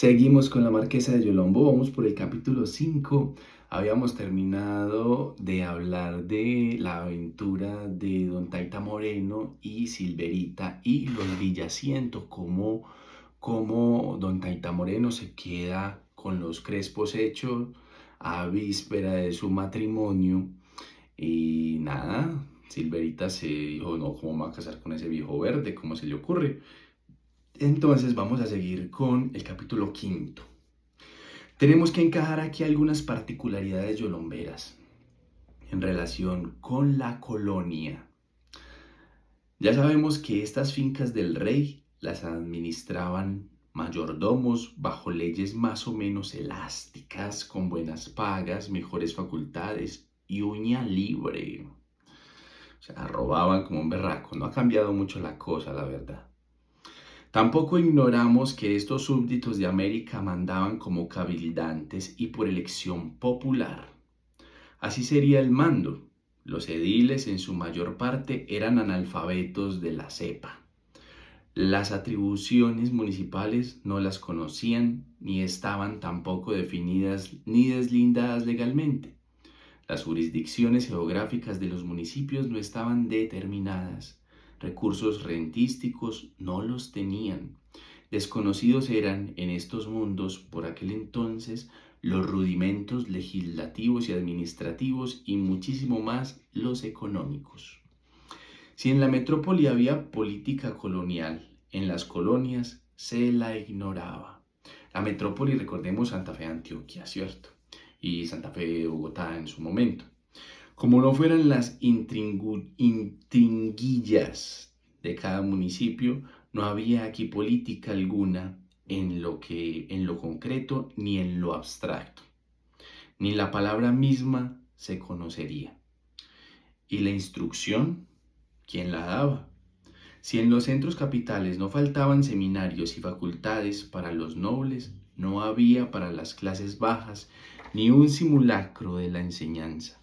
Seguimos con la Marquesa de Yolombo, vamos por el capítulo 5. Habíamos terminado de hablar de la aventura de Don Taita Moreno y Silverita y los Villaciento, cómo Don Taita Moreno se queda con los crespos hechos a víspera de su matrimonio y nada, Silverita se dijo, no, ¿cómo me va a casar con ese viejo verde? ¿Cómo se le ocurre? Entonces vamos a seguir con el capítulo quinto. Tenemos que encajar aquí algunas particularidades yolomberas en relación con la colonia. Ya sabemos que estas fincas del rey las administraban mayordomos bajo leyes más o menos elásticas, con buenas pagas, mejores facultades y uña libre. O sea, robaban como un berraco. No ha cambiado mucho la cosa, la verdad. Tampoco ignoramos que estos súbditos de América mandaban como cabildantes y por elección popular. Así sería el mando. Los ediles en su mayor parte eran analfabetos de la cepa. Las atribuciones municipales no las conocían ni estaban tampoco definidas ni deslindadas legalmente. Las jurisdicciones geográficas de los municipios no estaban determinadas. Recursos rentísticos no los tenían. Desconocidos eran en estos mundos por aquel entonces los rudimentos legislativos y administrativos y muchísimo más los económicos. Si en la metrópoli había política colonial, en las colonias se la ignoraba. La metrópoli, recordemos, Santa Fe de Antioquia, ¿cierto? Y Santa Fe de Bogotá en su momento. Como no fueran las intriguillas de cada municipio, no había aquí política alguna en lo concreto ni en lo abstracto. Ni la palabra misma se conocería. ¿Y la instrucción? ¿Quién la daba? Si en los centros capitales no faltaban seminarios y facultades para los nobles, no había para las clases bajas ni un simulacro de la enseñanza.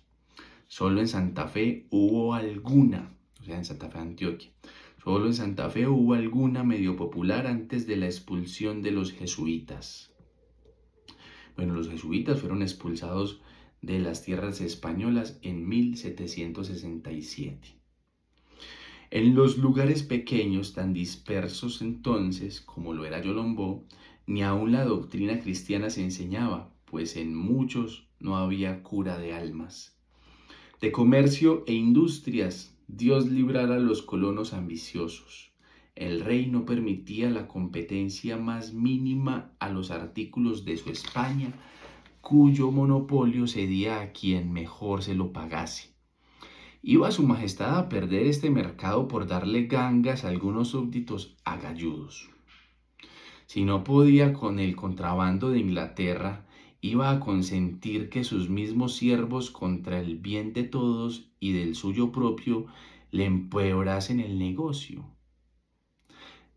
Solo en Santa Fe hubo alguna, o sea, en Santa Fe, Antioquia, solo en Santa Fe hubo alguna medio popular antes de la expulsión de los jesuitas. Bueno, los jesuitas fueron expulsados de las tierras españolas en 1767. En los lugares pequeños tan dispersos entonces, como lo era Yolombó, ni aun la doctrina cristiana se enseñaba, pues en muchos no había cura de almas. De comercio e industrias, Dios librara a los colonos ambiciosos. El rey no permitía la competencia más mínima a los artículos de su España, cuyo monopolio cedía a quien mejor se lo pagase. Iba su majestad a perder este mercado por darle gangas a algunos súbditos agalludos. Si no podía con el contrabando de Inglaterra, iba a consentir que sus mismos siervos, contra el bien de todos y del suyo propio, le empeorasen el negocio.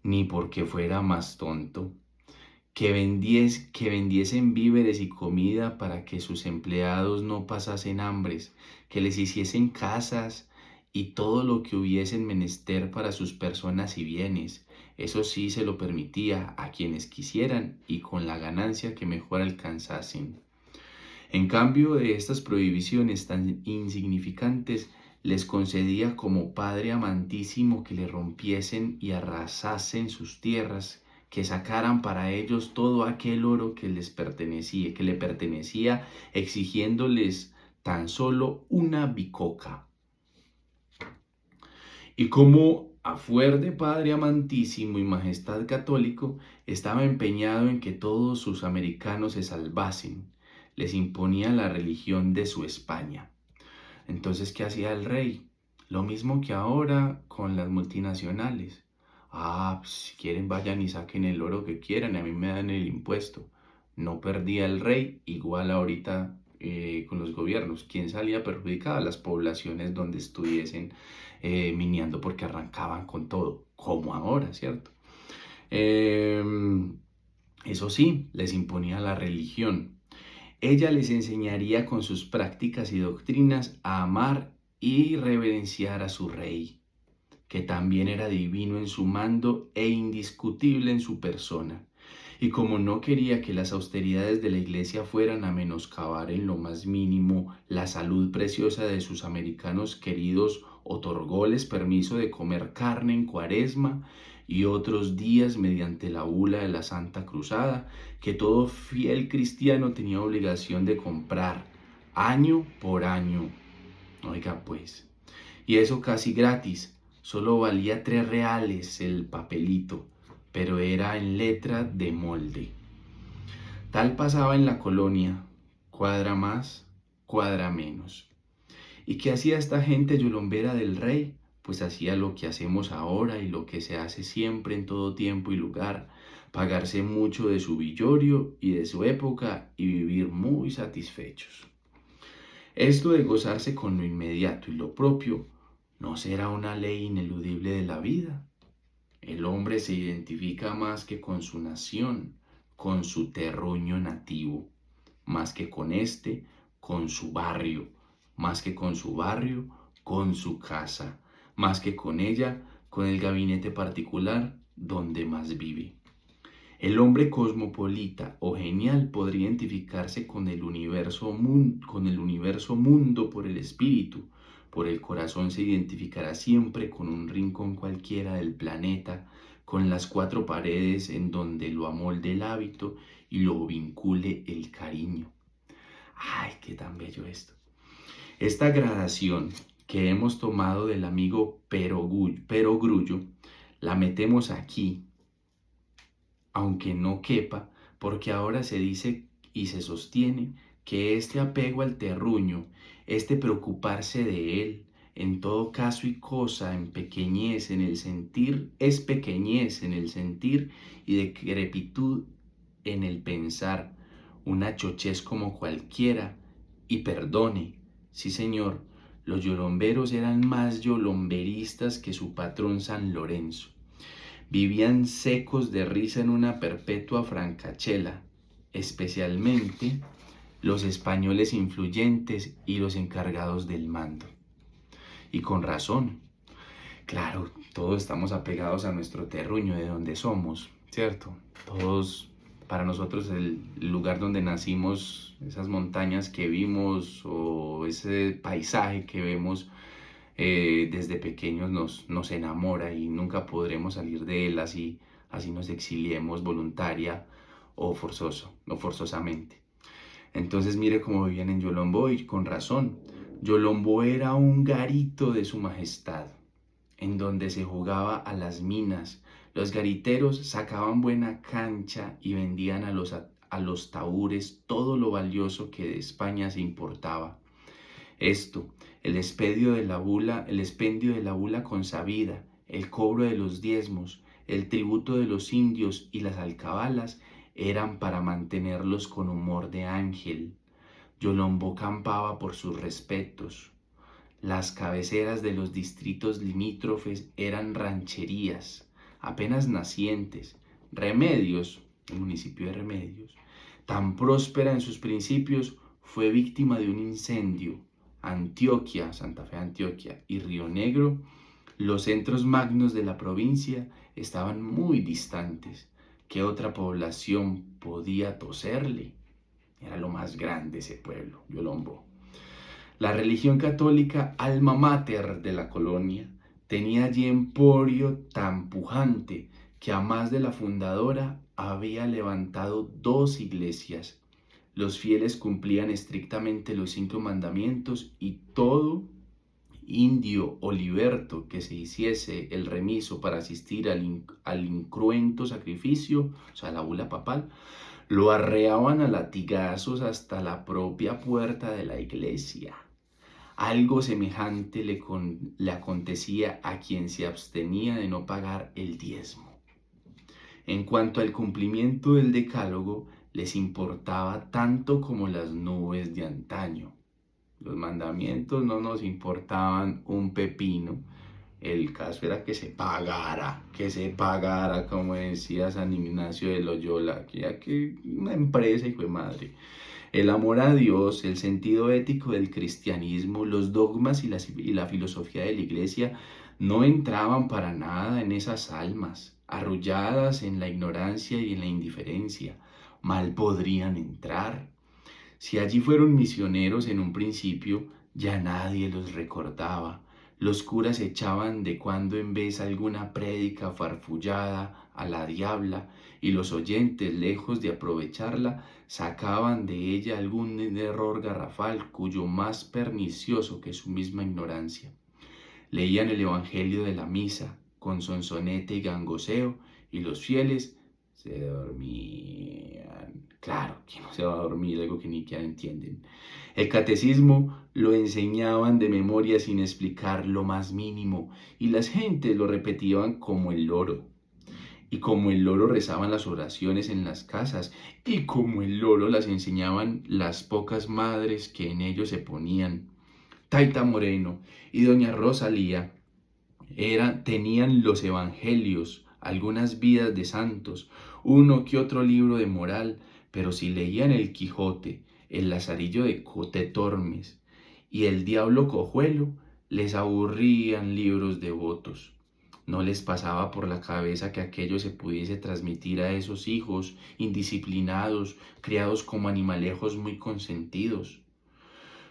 Ni porque fuera más tonto, que vendiesen víveres y comida para que sus empleados no pasasen hambres, que les hiciesen casas y todo lo que hubiesen menester para sus personas y bienes. Eso sí se lo permitía a quienes quisieran y con la ganancia que mejor alcanzasen. En cambio de estas prohibiciones tan insignificantes, les concedía como Padre amantísimo que le rompiesen y arrasasen sus tierras, que sacaran para ellos todo aquel oro que le pertenecía, exigiéndoles tan solo una bicoca. Y como a fuer de Padre amantísimo y majestad católico, estaba empeñado en que todos sus americanos se salvasen, les imponía la religión de su España. Entonces, ¿qué hacía el rey? Lo mismo que ahora con las multinacionales. Pues, si quieren vayan y saquen el oro que quieran, y a mí me dan el impuesto. No perdía el rey, igual ahorita con los gobiernos. ¿Quién salía perjudicado? Las poblaciones donde estuviesen miniando porque arrancaban con todo, como ahora, ¿cierto? Eh, Eso sí, les imponía la religión. Ella les enseñaría con sus prácticas y doctrinas a amar y reverenciar a su rey, que también era divino en su mando e indiscutible en su persona, Y como no quería que las austeridades de la iglesia fueran a menoscabar en lo más mínimo la salud preciosa de sus americanos queridos, otorgóles permiso de comer carne en Cuaresma y otros días mediante la bula de la Santa Cruzada, que todo fiel cristiano tenía obligación de comprar año por año. Oiga pues, y eso casi gratis, solo valía 3 reales el papelito, pero era en letra de molde. Tal pasaba en la colonia, cuadra más, cuadra menos. ¿Y qué hacía esta gente yolombera del rey? Pues hacía lo que hacemos ahora y lo que se hace siempre en todo tiempo y lugar, pagarse mucho de su villorio y de su época y vivir muy satisfechos. Esto de gozarse con lo inmediato y lo propio no será una ley ineludible de la vida. El hombre se identifica más que con su nación, con su terruño nativo, más que con este, con su barrio, más que con su barrio, con su casa, más que con ella, con el gabinete particular donde más vive. El hombre cosmopolita o genial podría identificarse con el universo mundo por el espíritu. Por el corazón se identificará siempre con un rincón cualquiera del planeta, con las 4 paredes en donde lo amolde el hábito y lo vincule el cariño. ¡Ay, qué tan bello esto! Esta gradación que hemos tomado del amigo Perogrullo, la metemos aquí, aunque no quepa, porque ahora se dice y se sostiene que este apego al terruño, este preocuparse de él, en todo caso y cosa, en pequeñez, en el sentir, es pequeñez en el sentir y decrepitud en el pensar, una chochez como cualquiera, y perdone, sí señor, los yolomberos eran más yolomberistas que su patrón San Lorenzo. Vivían secos de risa en una perpetua francachela, especialmente los españoles influyentes y los encargados del mando. Y con razón. Claro, todos estamos apegados a nuestro terruño, de donde somos, ¿cierto? Todos, para nosotros, el lugar donde nacimos, esas montañas que vimos o ese paisaje que vemos desde pequeños nos enamora y nunca podremos salir de él así nos exiliemos voluntaria o forzosamente. Entonces mire cómo vivían en Yolombo y con razón. Yolombo era un garito de su majestad, en donde se jugaba a las minas. Los gariteros sacaban buena cancha y vendían a los tahúres todo lo valioso que de España se importaba. Esto, el expendio de la bula consabida, el cobro de los diezmos, el tributo de los indios y las alcabalas eran para mantenerlos con humor de ángel. Yolombo campaba por sus respetos. Las cabeceras de los distritos limítrofes eran rancherías, apenas nacientes. Remedios, el municipio de Remedios, tan próspera en sus principios, fue víctima de un incendio. Antioquia, Santa Fe Antioquia y Río Negro, los centros magnos de la provincia, estaban muy distantes. ¿Qué otra población podía toserle? Era lo más grande ese pueblo, Yolombo. La religión católica, alma mater de la colonia, tenía allí emporio tan pujante que a más de la fundadora había levantado 2 iglesias. Los fieles cumplían estrictamente los 5 mandamientos y todo indio o liberto que se hiciese el remiso para asistir al incruento sacrificio, o sea, la bula papal, lo arreaban a latigazos hasta la propia puerta de la iglesia. Algo semejante le acontecía a quien se abstenía de no pagar el diezmo. En cuanto al cumplimiento del decálogo, les importaba tanto como las nubes de antaño. Los mandamientos no nos importaban un pepino. El caso era que se pagara, como decía San Ignacio de Loyola, que una empresa, hijo de madre. El amor a Dios, el sentido ético del cristianismo, los dogmas y la filosofía de la iglesia no entraban para nada en esas almas. arrulladas en la ignorancia y en la indiferencia. Mal podrían entrar. Si allí fueron misioneros en un principio, ya nadie los recordaba. Los curas echaban de cuando en vez alguna prédica farfullada a la diabla, y los oyentes, lejos de aprovecharla, sacaban de ella algún error garrafal cuyo más pernicioso que su misma ignorancia. Leían el Evangelio de la misa con sonsonete y gangoseo, y los fieles se dormían. Claro, ¿quién no se va a dormir? Algo que ni siquiera entienden. El catecismo lo enseñaban de memoria sin explicar lo más mínimo, y las gentes lo repetían como el loro. Y como el loro rezaban las oraciones en las casas, y como el loro las enseñaban las pocas madres que en ellos se ponían. Taita Moreno y doña Rosalía tenían los evangelios, algunas vidas de santos, uno que otro libro de moral, pero si leían el Quijote, el Lazarillo de Tormes y el Diablo Cojuelo, les aburrían libros devotos. No les pasaba por la cabeza que aquello se pudiese transmitir a esos hijos indisciplinados, criados como animalejos muy consentidos.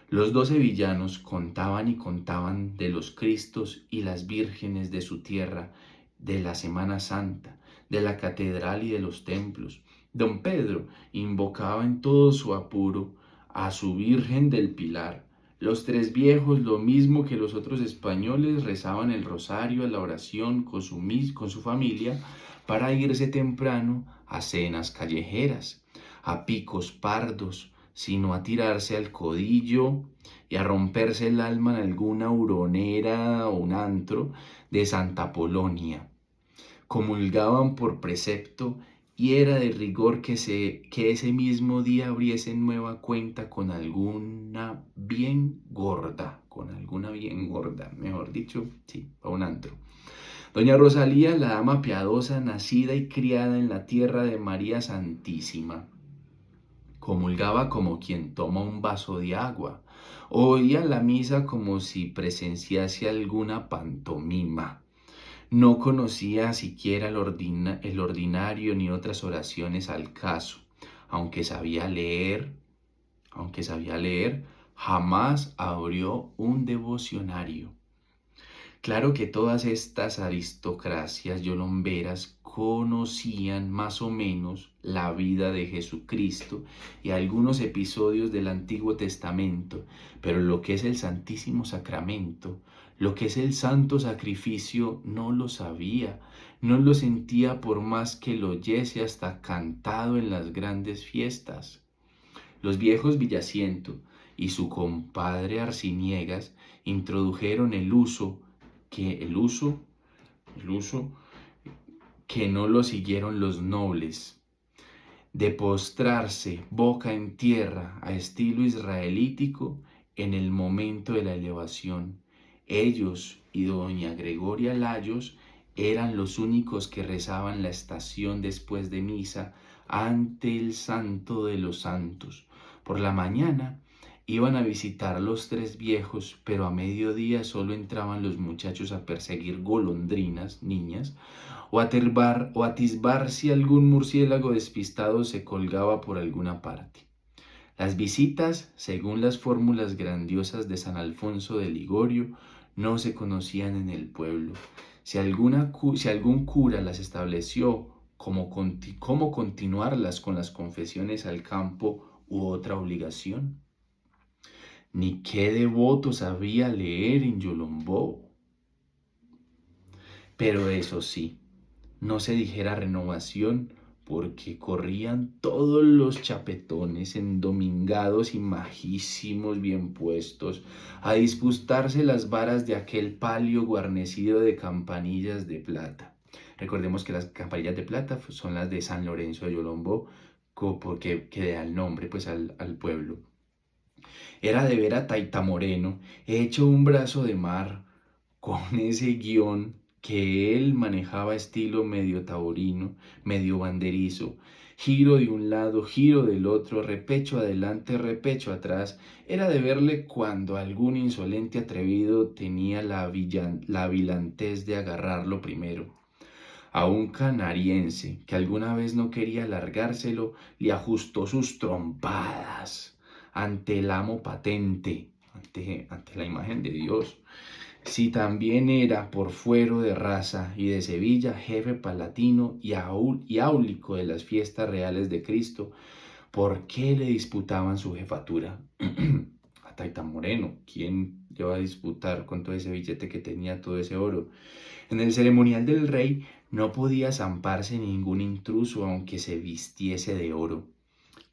Los 12 villanos contaban y contaban de los Cristos y las vírgenes de su tierra, de la Semana Santa, de la catedral y de los templos. Don Pedro invocaba en todo su apuro a su Virgen del Pilar. Los tres viejos, lo mismo que los otros españoles, rezaban el rosario a la oración con su familia para irse temprano a cenas callejeras, a picos pardos, sino a tirarse al codillo y a romperse el alma en alguna huronera o un antro de Santa Polonia. Comulgaban por precepto y era de rigor que ese mismo día abriesen nueva cuenta con alguna bien gorda, mejor dicho, sí, a un antro. Doña Rosalía, la dama piadosa, nacida y criada en la tierra de María Santísima, comulgaba como quien toma un vaso de agua, oía la misa como si presenciase alguna pantomima. No conocía siquiera el ordinario ni otras oraciones al caso, aunque sabía leer, jamás abrió un devocionario. Claro que todas estas aristocracias yolomberas conocían más o menos la vida de Jesucristo y algunos episodios del Antiguo Testamento, pero lo que es el Santísimo Sacramento, lo que es el santo sacrificio, no lo sabía, no lo sentía por más que lo oyese hasta cantado en las grandes fiestas. Los viejos Villaciento y su compadre Arciniegas introdujeron el uso que no lo siguieron los nobles, de postrarse boca en tierra a estilo israelítico en el momento de la elevación. Ellos y doña Gregoria Layos eran los únicos que rezaban la estación después de misa ante el Santo de los Santos. Por la mañana iban a visitar los tres viejos, pero a mediodía solo entraban los muchachos a perseguir golondrinas, niñas, o atisbar si algún murciélago despistado se colgaba por alguna parte. Las visitas, según las fórmulas grandiosas de San Alfonso de Ligorio, no se conocían en el pueblo. Si algún cura las estableció, cómo continuarlas con las confesiones al campo u otra obligación. Ni qué devoto sabía leer en Yolombó. Pero eso sí, no se dijera renovación, porque corrían todos los chapetones endomingados y majísimos bien puestos a disputarse las varas de aquel palio guarnecido de campanillas de plata. Recordemos que las campanillas de plata son las de San Lorenzo de Yolombó, porque da el nombre pues al pueblo. Era de ver a Taita Moreno hecho un brazo de mar con ese guión que él manejaba estilo medio taurino, medio banderizo, giro de un lado, giro del otro, repecho adelante, repecho atrás. Era de verle cuando algún insolente atrevido tenía la avilantez de agarrarlo primero. A un canariense que alguna vez no quería largárselo, le ajustó sus trompadas ante el amo patente, ante la imagen de Dios. Si también era por fuero de raza y de Sevilla, jefe palatino y áulico de las fiestas reales de Cristo, ¿por qué le disputaban su jefatura? A Taita Moreno, ¿quién le va a disputar con todo ese billete que tenía, todo ese oro? En el ceremonial del rey no podía zamparse ningún intruso aunque se vistiese de oro,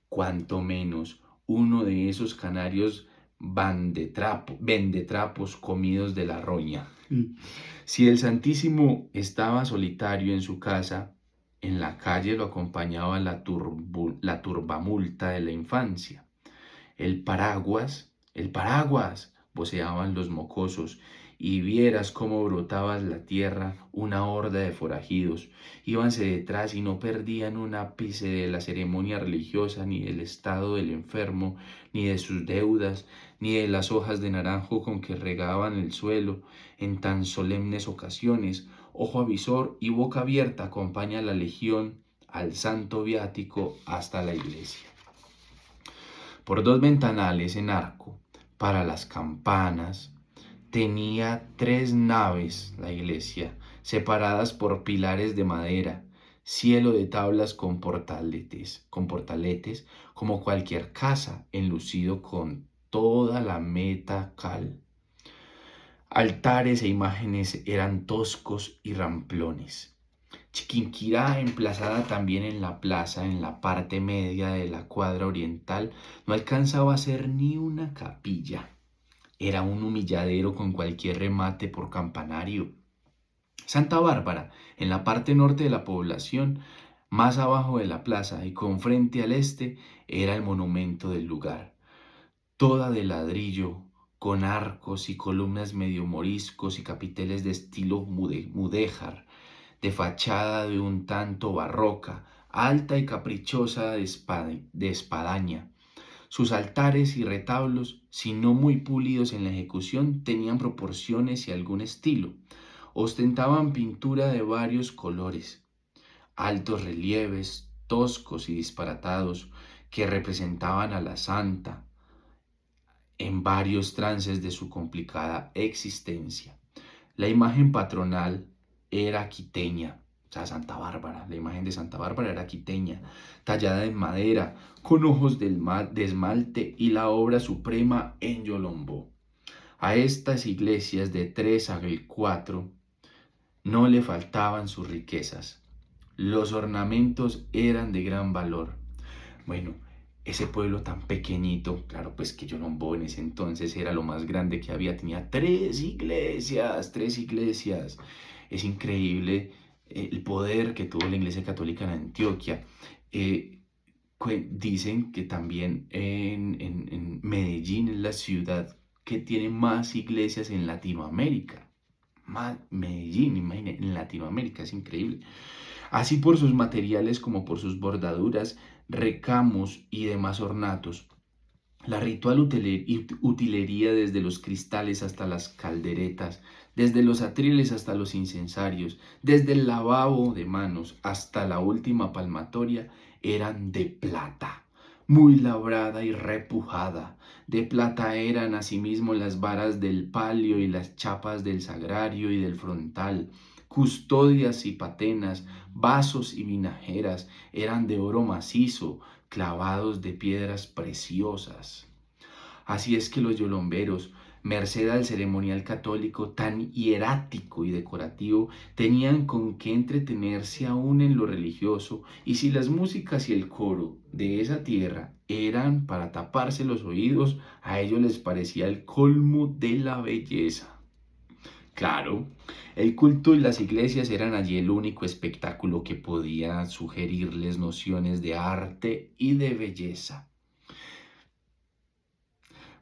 cuanto menos uno de esos canarios vendetrapos comidos de la roña. Si el Santísimo estaba solitario en su casa, en la calle lo acompañaba la turbamulta de la infancia. El paraguas, voceaban los mocosos, y vieras cómo brotaba la tierra una horda de forajidos. Íbanse detrás y no perdían un ápice de la ceremonia religiosa, ni del estado del enfermo, ni de sus deudas, ni de las hojas de naranjo con que regaban el suelo en tan solemnes ocasiones. Ojo avisor y boca abierta acompaña a la legión al santo viático hasta la iglesia. Por dos ventanales en arco para las campanas. Tenía 3 naves la iglesia, separadas por pilares de madera, cielo de tablas con portaletes, como cualquier casa, enlucido con toda la meta cal. Altares e imágenes eran toscos y ramplones. Chiquinquirá, emplazada también en la plaza, en la parte media de la cuadra oriental, no alcanzaba a ser ni una capilla. Era un humilladero con cualquier remate por campanario. Santa Bárbara, en la parte norte de la población, más abajo de la plaza y con frente al este, era el monumento del lugar. Toda de ladrillo, con arcos y columnas medio moriscos y capiteles de estilo mudéjar, de fachada de un tanto barroca, alta y caprichosa de espadaña. Sus altares y retablos, si no muy pulidos en la ejecución, tenían proporciones y algún estilo. Ostentaban pintura de varios colores, altos relieves, toscos y disparatados, que representaban a la santa en varios trances de su complicada existencia. La imagen patronal era quiteña, o sea, Santa Bárbara, la imagen de Santa Bárbara era quiteña, tallada en madera, con ojos de esmalte y la obra suprema en Yolombó. A estas iglesias de 3 a 4 no le faltaban sus riquezas. Los ornamentos eran de gran valor. Bueno, ese pueblo tan pequeñito, claro, pues que Yolombó en ese entonces era lo más grande que había, tenía 3 iglesias. Es increíble el poder que tuvo la Iglesia Católica en Antioquia. Dicen que también en Medellín es la ciudad que tiene más iglesias en Latinoamérica. Medellín, imagínense, en Latinoamérica, es increíble. Así por sus materiales como por sus bordaduras, recamos y demás ornatos. La ritual utilería desde los cristales hasta las calderetas, desde los atriles hasta los incensarios, desde el lavabo de manos hasta la última palmatoria, eran de plata, muy labrada y repujada. De plata eran asimismo las varas del palio y las chapas del sagrario y del frontal. Custodias y patenas, vasos y vinajeras eran de oro macizo, clavados de piedras preciosas. Así es que los yolomberos, merced al ceremonial católico tan hierático y decorativo, tenían con qué entretenerse aún en lo religioso, y si las músicas y el coro de esa tierra eran para taparse los oídos, a ellos les parecía el colmo de la belleza. Claro, el culto y las iglesias eran allí el único espectáculo que podía sugerirles nociones de arte y de belleza.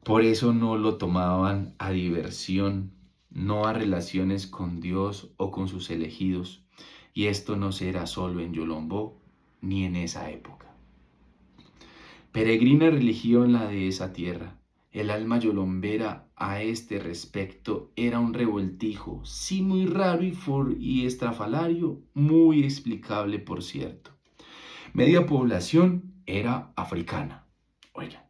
Por eso no lo tomaban a diversión, no a relaciones con Dios o con sus elegidos. Y esto no será solo en Yolombó ni en esa época. Peregrina religión la de esa tierra. El alma yolombera a este respecto era un revoltijo, sí muy raro y estrafalario, muy explicable por cierto. Media población era africana. Oigan.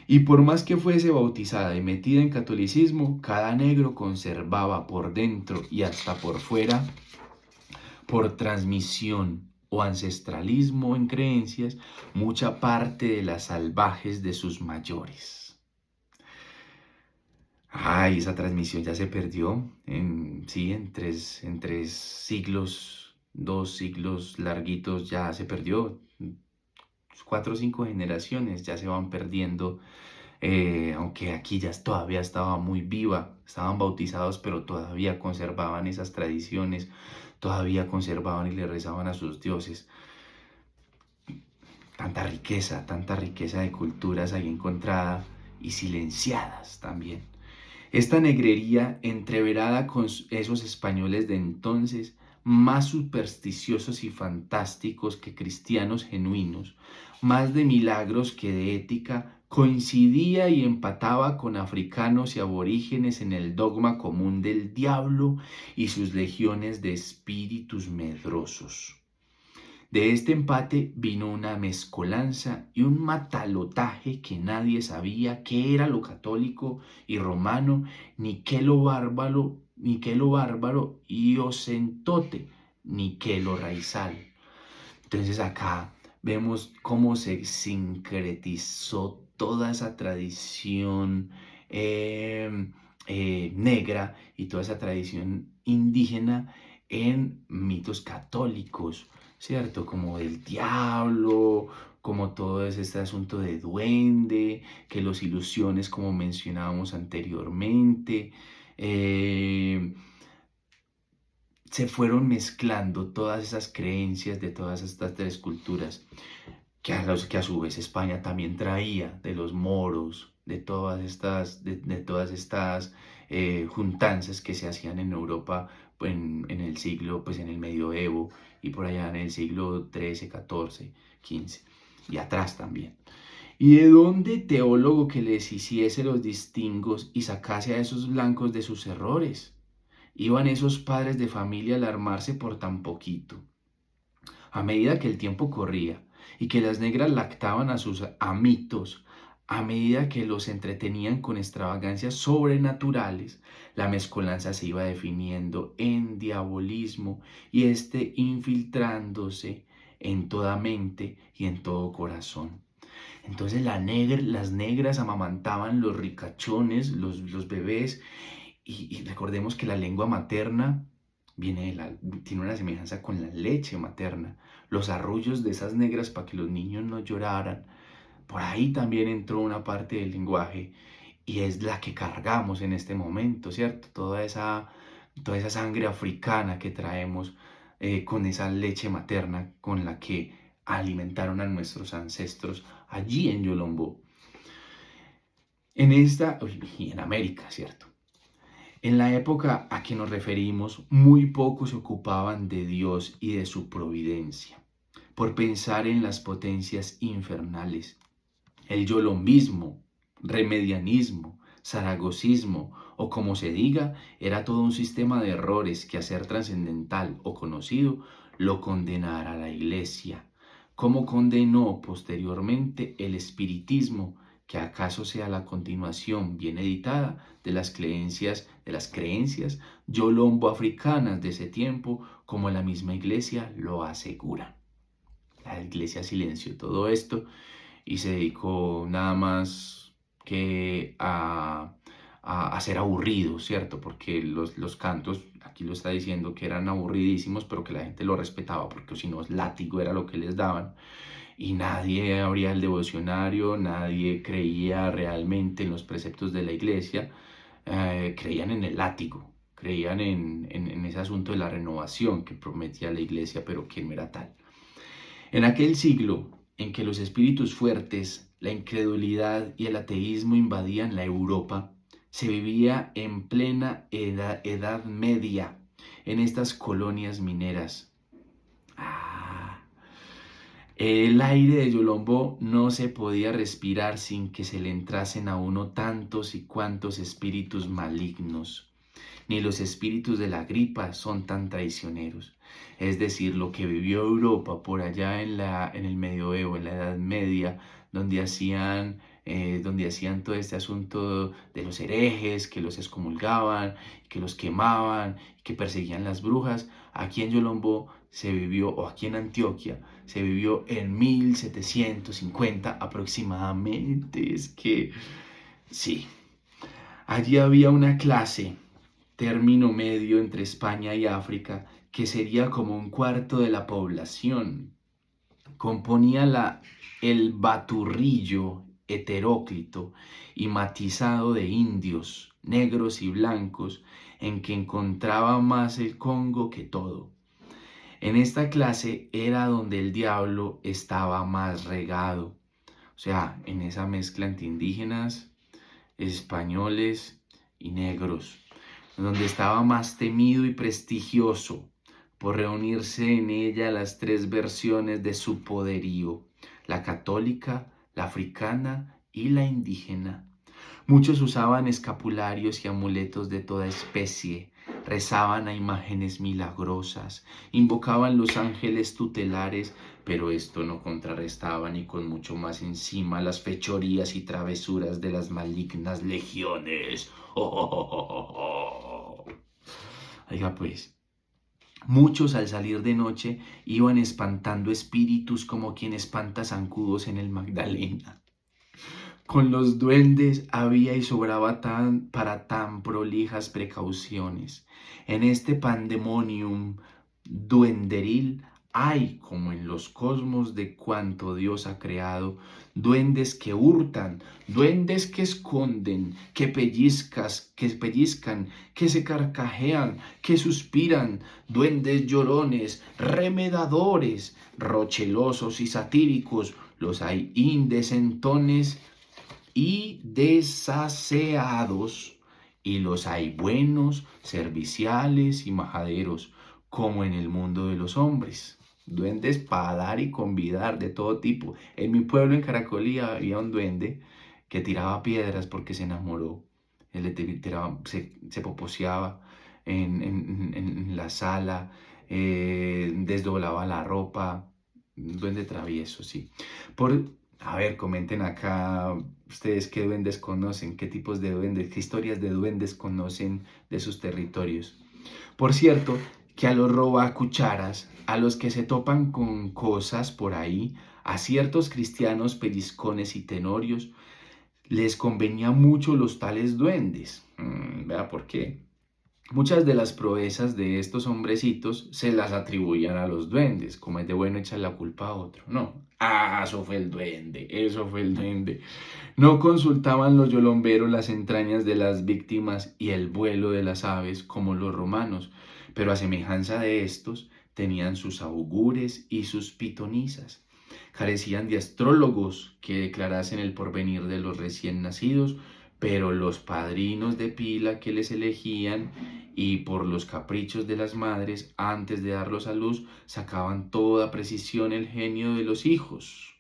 Y por más que fuese bautizada y metida en catolicismo, cada negro conservaba por dentro y hasta por fuera, por transmisión o ancestralismo en creencias, mucha parte de las salvajes de sus mayores. Ay, esa transmisión ya se perdió en tres siglos, 2 siglos larguitos ya se perdió. 4 o 5 generaciones ya se van perdiendo, aunque aquí ya todavía estaba muy viva, estaban bautizados, pero todavía conservaban esas tradiciones, todavía conservaban y le rezaban a sus dioses. Tanta riqueza de culturas ahí encontrada y silenciadas también. Esta negrería, entreverada con esos españoles de entonces, más supersticiosos y fantásticos que cristianos genuinos, más de milagros que de ética, coincidía y empataba con africanos y aborígenes en el dogma común del diablo y sus legiones de espíritus medrosos. De este empate vino una mezcolanza y un matalotaje que nadie sabía qué era lo católico y romano, ni qué lo bárbaro y osentote, ni qué lo raizal. Entonces acá vemos cómo se sincretizó toda esa tradición negra y toda esa tradición indígena en mitos católicos, ¿cierto? Como el diablo, como todo este asunto de duende, que los ilusiones, como mencionábamos anteriormente. Se fueron mezclando todas esas creencias de todas estas 3 culturas, que a su vez España también traía de los moros, de todas estas juntanzas que se hacían en Europa en el siglo, pues en el medioevo y por allá en el siglo XIII, XIV, XV y atrás también. ¿Y de dónde teólogo que les hiciese los distingos y sacase a esos blancos de sus errores? Iban esos padres de familia a alarmarse por tan poquito. A medida que el tiempo corría y que las negras lactaban a sus amitos, a medida que los entretenían con extravagancias sobrenaturales, la mezcolanza se iba definiendo en diabolismo y infiltrándose en toda mente y en todo corazón. Entonces las negras amamantaban los ricachones, los bebés, y recordemos que la lengua materna tiene una semejanza con la leche materna. Los arrullos de esas negras para que los niños no lloraran. Por ahí también entró una parte del lenguaje y es la que cargamos en este momento, ¿cierto? Toda esa sangre africana que traemos con esa leche materna con la que alimentaron a nuestros ancestros allí en Yolombó. Y en América, ¿cierto? En la época a que nos referimos, muy pocos se ocupaban de Dios y de su providencia, por pensar en las potencias infernales. El yolombismo, remedianismo, zaragozismo o como se diga, era todo un sistema de errores que a ser trascendental o conocido lo condenara a la Iglesia, como condenó posteriormente el espiritismo, que acaso sea la continuación bien editada de las creencias yolombo-africanas de ese tiempo, como la misma Iglesia lo asegura. La Iglesia silenció todo esto y se dedicó nada más que a ser aburrido, ¿cierto? Porque los cantos, aquí lo está diciendo, que eran aburridísimos, pero que la gente lo respetaba, porque si no, látigo era lo que les daban. Y nadie abría el devocionario, nadie creía realmente en los preceptos de la iglesia, creían en el látigo, creían en ese asunto de la renovación que prometía la iglesia, pero que no era tal. En aquel siglo en que los espíritus fuertes, la incredulidad y el ateísmo invadían la Europa, se vivía en plena edad media en estas colonias mineras. El aire de Yolombo no se podía respirar sin que se le entrasen a uno tantos y cuantos espíritus malignos. Ni los espíritus de la gripa son tan traicioneros. Es decir, lo que vivió Europa por allá en el medioevo, en la Edad Media, donde hacían todo este asunto de los herejes, que los excomulgaban, que los quemaban, que perseguían las brujas. Aquí en Yolombo se vivió, o aquí en Antioquia, se vivió en 1750 aproximadamente. Es que, sí, allí había una clase término medio entre España y África, que sería como un cuarto de la población. Componía el baturrillo heteróclito y matizado de indios, negros y blancos, en que encontraba más el Congo que todo. En esta clase era donde el diablo estaba más regado, o sea, en esa mezcla entre indígenas, españoles y negros, donde estaba más temido y prestigioso por reunirse en ella las tres versiones de su poderío, la católica, la africana y la indígena. Muchos usaban escapularios y amuletos de toda especie, rezaban a imágenes milagrosas, invocaban los ángeles tutelares, pero esto no contrarrestaba ni con mucho más encima las fechorías y travesuras de las malignas legiones. Oiga pues, muchos al salir de noche iban espantando espíritus como quien espanta zancudos en el Magdalena. Con los duendes había y sobraba para tan prolijas precauciones. En este pandemonium duenderil hay, como en los cosmos de cuanto Dios ha creado, duendes que hurtan, duendes que esconden, que pellizcan, que se carcajean, que suspiran, duendes llorones, remedadores, rochelosos y satíricos, los hay indecentones y desaseados, y los hay buenos, serviciales y majaderos, como en el mundo de los hombres. Duendes para dar y convidar de todo tipo. En mi pueblo, en Caracolía, había un duende que tiraba piedras porque se enamoró. Él se poposeaba en la sala, desdoblaba la ropa. Un duende travieso, sí. A ver, comenten acá ustedes qué duendes conocen, qué tipos de duendes, qué historias de duendes conocen de sus territorios. Por cierto, que a los robacucharas, a los que se topan con cosas por ahí, a ciertos cristianos pellizcones y tenorios, les convenía mucho los tales duendes. Vea por qué. Muchas de las proezas de estos hombrecitos se las atribuían a los duendes, como es de bueno echar la culpa a otro. No, eso fue el duende, eso fue el duende. No consultaban los yolomberos las entrañas de las víctimas y el vuelo de las aves como los romanos, pero a semejanza de estos tenían sus augures y sus pitonisas. Carecían de astrólogos que declarasen el porvenir de los recién nacidos, pero los padrinos de pila que les elegían y por los caprichos de las madres antes de darlos a luz sacaban toda precisión el genio de los hijos.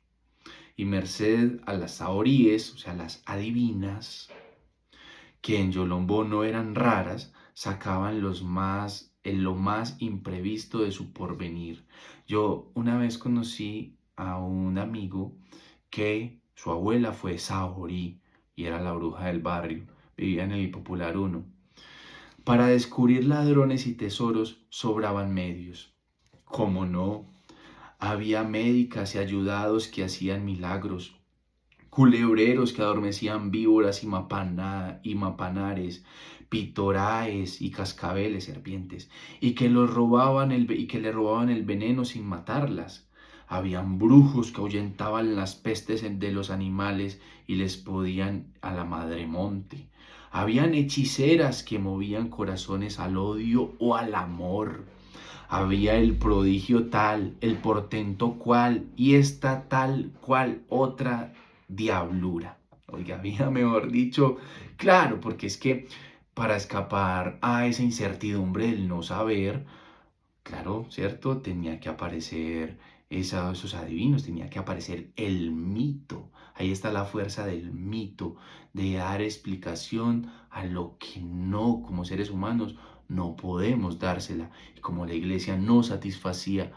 Y merced a las saoríes, o sea, las adivinas, que en Yolombo no eran raras, sacaban en lo más imprevisto de su porvenir. Yo una vez conocí a un amigo que su abuela fue saorí y era la bruja del barrio, vivía en el Popular 1. Para descubrir ladrones y tesoros sobraban medios. ¿Cómo no? Había médicas y ayudados que hacían milagros, culebreros que adormecían víboras y mapanares, pitoraes y cascabeles, serpientes, y que le robaban el veneno sin matarlas. Habían brujos que ahuyentaban las pestes de los animales y les podían a la madre monte. Habían hechiceras que movían corazones al odio o al amor. Había el prodigio tal, el portento cual, y esta tal cual otra diablura. Oiga, había, mejor dicho, claro, porque es que para escapar a esa incertidumbre del no saber, claro, ¿cierto? Tenía que aparecer esos adivinos, tenía que aparecer el mito. Ahí está la fuerza del mito, de dar explicación a lo que no, como seres humanos, no podemos dársela. Y como la iglesia no satisfacía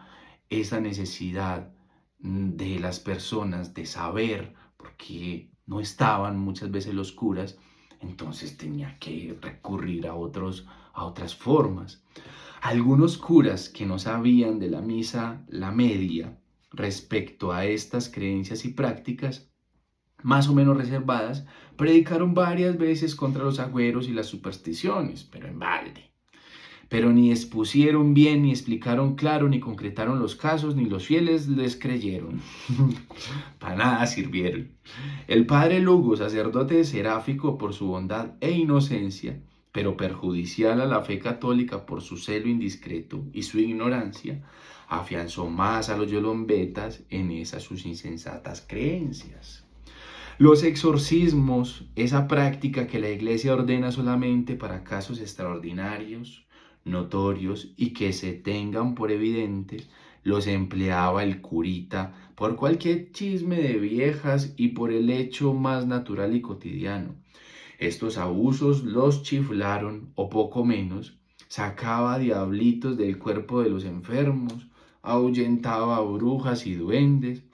esa necesidad de las personas de saber, porque no estaban muchas veces los curas, entonces tenía que recurrir a otras formas. Algunos curas que no sabían de la misa la media respecto a estas creencias y prácticas, más o menos reservadas, predicaron varias veces contra los agüeros y las supersticiones, pero en balde. Pero ni expusieron bien, ni explicaron claro, ni concretaron los casos, ni los fieles les creyeron. Para nada sirvieron. El padre Lugo, sacerdote seráfico por su bondad e inocencia, pero perjudicial a la fe católica por su celo indiscreto y su ignorancia, afianzó más a los yolombetas en esas sus insensatas creencias. Los exorcismos, esa práctica que la iglesia ordena solamente para casos extraordinarios, notorios y que se tengan por evidentes, los empleaba el curita por cualquier chisme de viejas y por el hecho más natural y cotidiano. Estos abusos los chiflaron, o poco menos, sacaba diablitos del cuerpo de los enfermos, ahuyentaba brujas y duendes,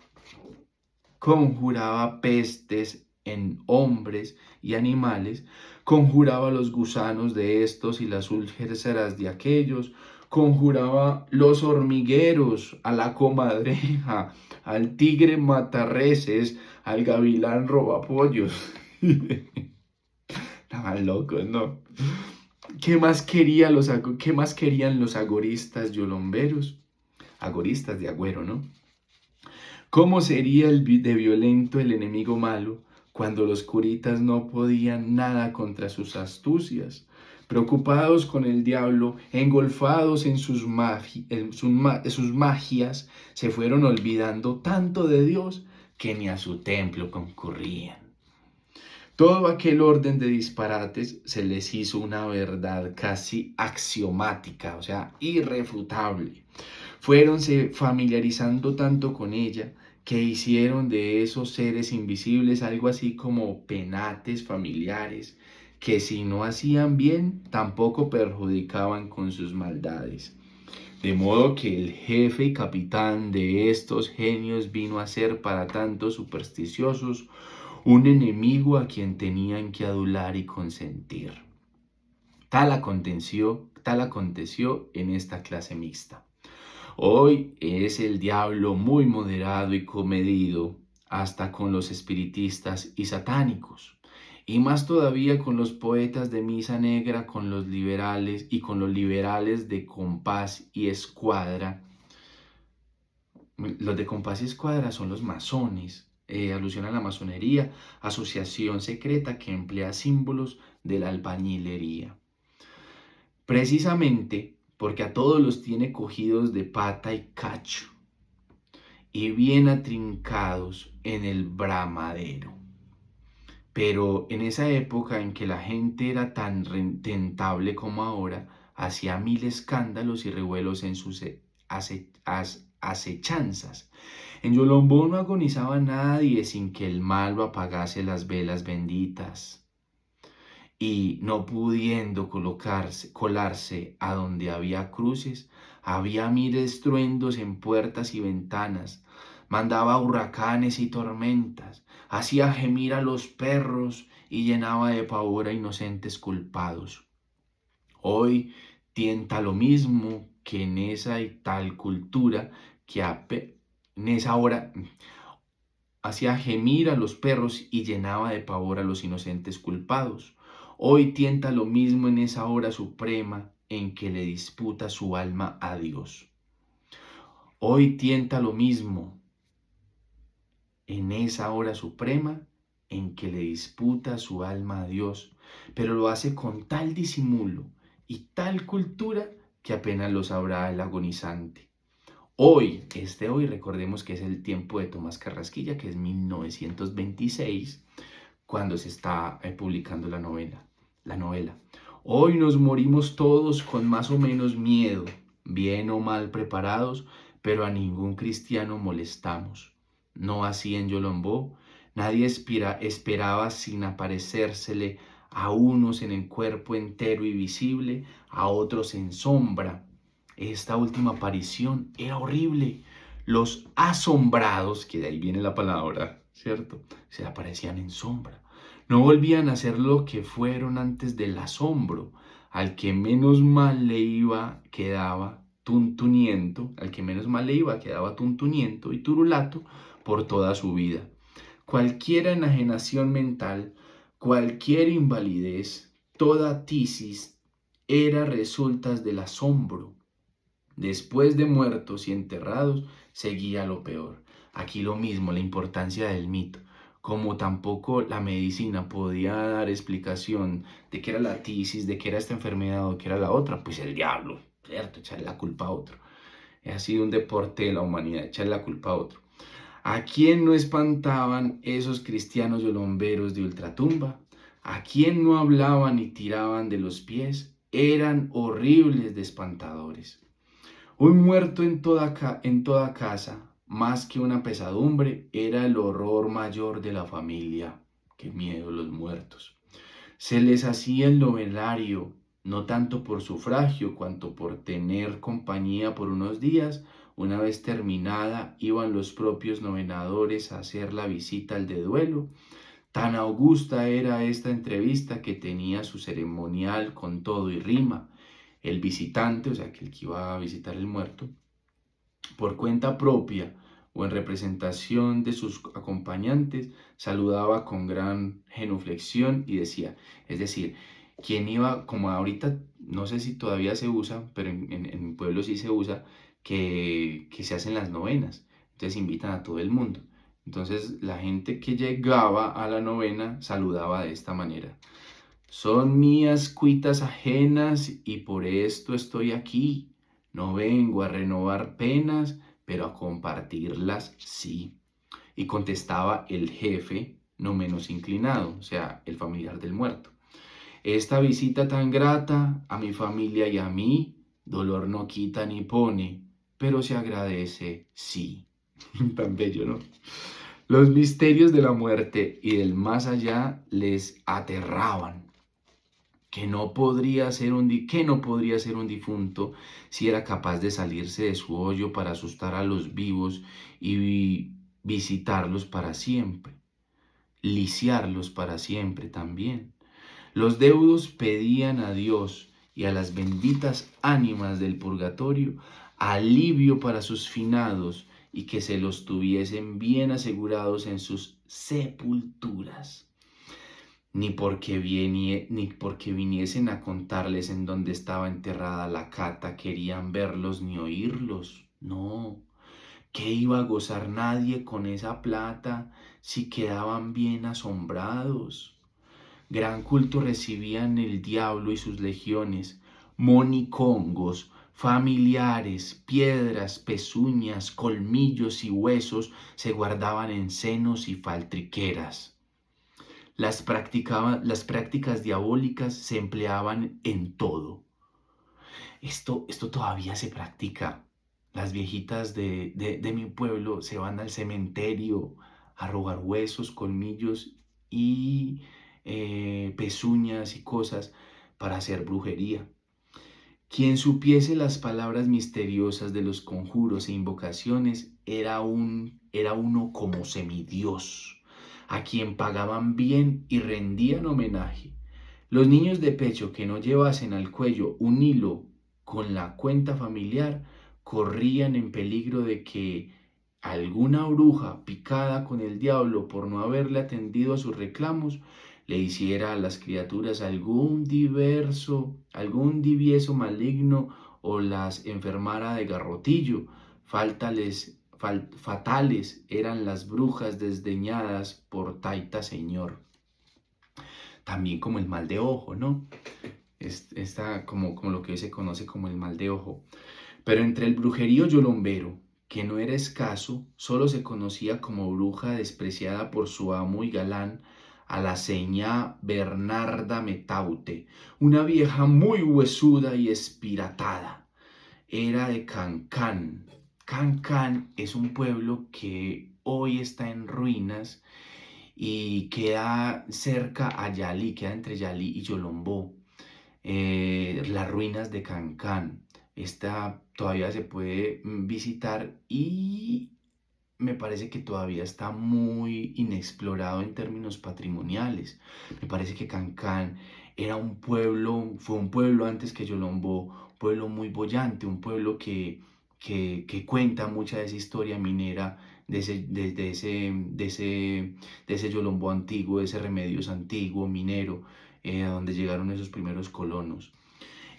conjuraba pestes en hombres y animales, conjuraba los gusanos de estos y las úlceras de aquellos, conjuraba los hormigueros, a la comadreja, al tigre matarreses, al gavilán robapollos. Estaban locos, ¿no? ¿Qué más querían los agoristas yolomberos? Agoristas de agüero, ¿no? ¿Cómo sería de violento el enemigo malo cuando los curitas no podían nada contra sus astucias? Preocupados con el diablo, engolfados en sus magias, se fueron olvidando tanto de Dios que ni a su templo concurrían. Todo aquel orden de disparates se les hizo una verdad casi axiomática, o sea, irrefutable. Fuéronse familiarizando tanto con ella que hicieron de esos seres invisibles algo así como penates familiares, que si no hacían bien, tampoco perjudicaban con sus maldades. De modo que el jefe y capitán de estos genios vino a ser para tantos supersticiosos un enemigo a quien tenían que adular y consentir. Tal aconteció en esta clase mixta. Hoy es el diablo muy moderado y comedido, hasta con los espiritistas y satánicos, y más todavía con los poetas de misa negra, con los liberales de compás y escuadra. Los de compás y escuadra son los masones, alusión a la masonería, asociación secreta que emplea símbolos de la albañilería. Precisamente porque a todos los tiene cogidos de pata y cacho y bien atrincados en el bramadero. Pero en esa época en que la gente era tan tentable como ahora, hacía mil escándalos y revuelos en sus acechanzas. En Yolombó no agonizaba nadie sin que el malo apagase las velas benditas. Y no pudiendo colarse a donde había cruces, había mil estruendos en puertas y ventanas, mandaba huracanes y tormentas, hacía gemir a los perros y llenaba de pavor a inocentes culpados. Hoy tienta lo mismo que en esa y tal cultura que en esa hora hacía gemir a los perros y llenaba de pavor a los inocentes culpados. Hoy tienta lo mismo en esa hora suprema en que le disputa su alma a Dios. Hoy tienta lo mismo en esa hora suprema en que le disputa su alma a Dios, pero lo hace con tal disimulo y tal cultura que apenas lo sabrá el agonizante. Hoy, recordemos que es el tiempo de Tomás Carrasquilla, que es 1926, cuando se está publicando la novela. Hoy nos morimos todos con más o menos miedo, bien o mal preparados, pero a ningún cristiano molestamos. No así en Yolombó, nadie esperaba sin aparecérsele a unos en el cuerpo entero y visible, a otros en sombra. Esta última aparición era horrible. Los asombrados, que de ahí viene la palabra, ¿cierto? Se aparecían en sombra. No volvían a ser lo que fueron antes del asombro. Al que menos mal le iba quedaba tuntuniento, al que menos mal le iba quedaba tuntuniento y turulato por toda su vida. Cualquier enajenación mental, cualquier invalidez, toda tisis era resultas del asombro. Después de muertos y enterrados, seguía lo peor. Aquí lo mismo, la importancia del mito. Como tampoco la medicina podía dar explicación de qué era la tisis, de qué era esta enfermedad o qué era la otra, pues el diablo, ¿cierto? Echarle la culpa a otro. Ha sido un deporte de la humanidad, echarle la culpa a otro. ¿A quién no espantaban esos cristianos yolomberos de ultratumba? ¿A quién no hablaban y tiraban de los pies? Eran horribles de espantadores. Un muerto en toda casa, más que una pesadumbre, era el horror mayor de la familia. Qué miedo los muertos. Se les hacía el novelario, no tanto por sufragio, cuanto por tener compañía por unos días. Una vez terminada, iban los propios novenadores a hacer la visita al de duelo. Tan augusta era esta entrevista que tenía su ceremonial con todo y rima. El visitante, o sea, que el que iba a visitar el muerto, por cuenta propia o en representación de sus acompañantes, saludaba con gran genuflexión y decía, es decir, quien iba, como ahorita, no sé si todavía se usa, pero en mi pueblo sí se usa, que se hacen las novenas, entonces invitan a todo el mundo. Entonces la gente que llegaba a la novena saludaba de esta manera. Son mías cuitas ajenas y por esto estoy aquí. No vengo a renovar penas, pero a compartirlas sí. Y contestaba el jefe, no menos inclinado, o sea, el familiar del muerto. Esta visita tan grata a mi familia y a mí, dolor no quita ni pone, pero se agradece sí. Tan bello, ¿no? Los misterios de la muerte y del más allá les aterraban. Que no podría ser un difunto si era capaz de salirse de su hoyo para asustar a los vivos y visitarlos para siempre, lisiarlos para siempre también. Los deudos pedían a Dios y a las benditas ánimas del purgatorio alivio para sus finados y que se los tuviesen bien asegurados en sus sepulturas. Ni porque viniesen a contarles en dónde estaba enterrada la cata querían verlos ni oírlos. No, ¿qué iba a gozar nadie con esa plata si quedaban bien asombrados? Gran culto recibían el diablo y sus legiones, monicongos, familiares, piedras, pezuñas, colmillos y huesos se guardaban en senos y faltriqueras. Las prácticas diabólicas se empleaban en todo. Esto todavía se practica. Las viejitas de mi pueblo se van al cementerio a robar huesos, colmillos y pezuñas y cosas para hacer brujería. Quien supiese las palabras misteriosas de los conjuros e invocaciones era uno como semidios, a quien pagaban bien y rendían homenaje. Los niños de pecho que no llevasen al cuello un hilo con la cuenta familiar corrían en peligro de que alguna bruja picada con el diablo por no haberle atendido a sus reclamos le hiciera a las criaturas algún divieso maligno o las enfermara de garrotillo. Fatales eran las brujas desdeñadas por taita señor. También como el mal de ojo, ¿no? Está como lo que hoy se conoce como el mal de ojo. Pero entre el brujerío yolombero, que no era escaso, solo se conocía como bruja despreciada por su amo y galán, a la señá Bernarda Metaute, una vieja muy huesuda y espiratada. Era de Cancán, Cancán es un pueblo que hoy está en ruinas y queda cerca a Yalí, queda entre Yalí y Yolombó. Las ruinas de Cancán. Esta todavía se puede visitar y me parece que todavía está muy inexplorado en términos patrimoniales. Me parece que Cancán era un pueblo, fue un pueblo antes que Yolombó, un pueblo muy boyante, un pueblo que cuenta mucha de esa historia minera, de ese Yolombó antiguo, de ese Remedios antiguo, minero, donde llegaron esos primeros colonos.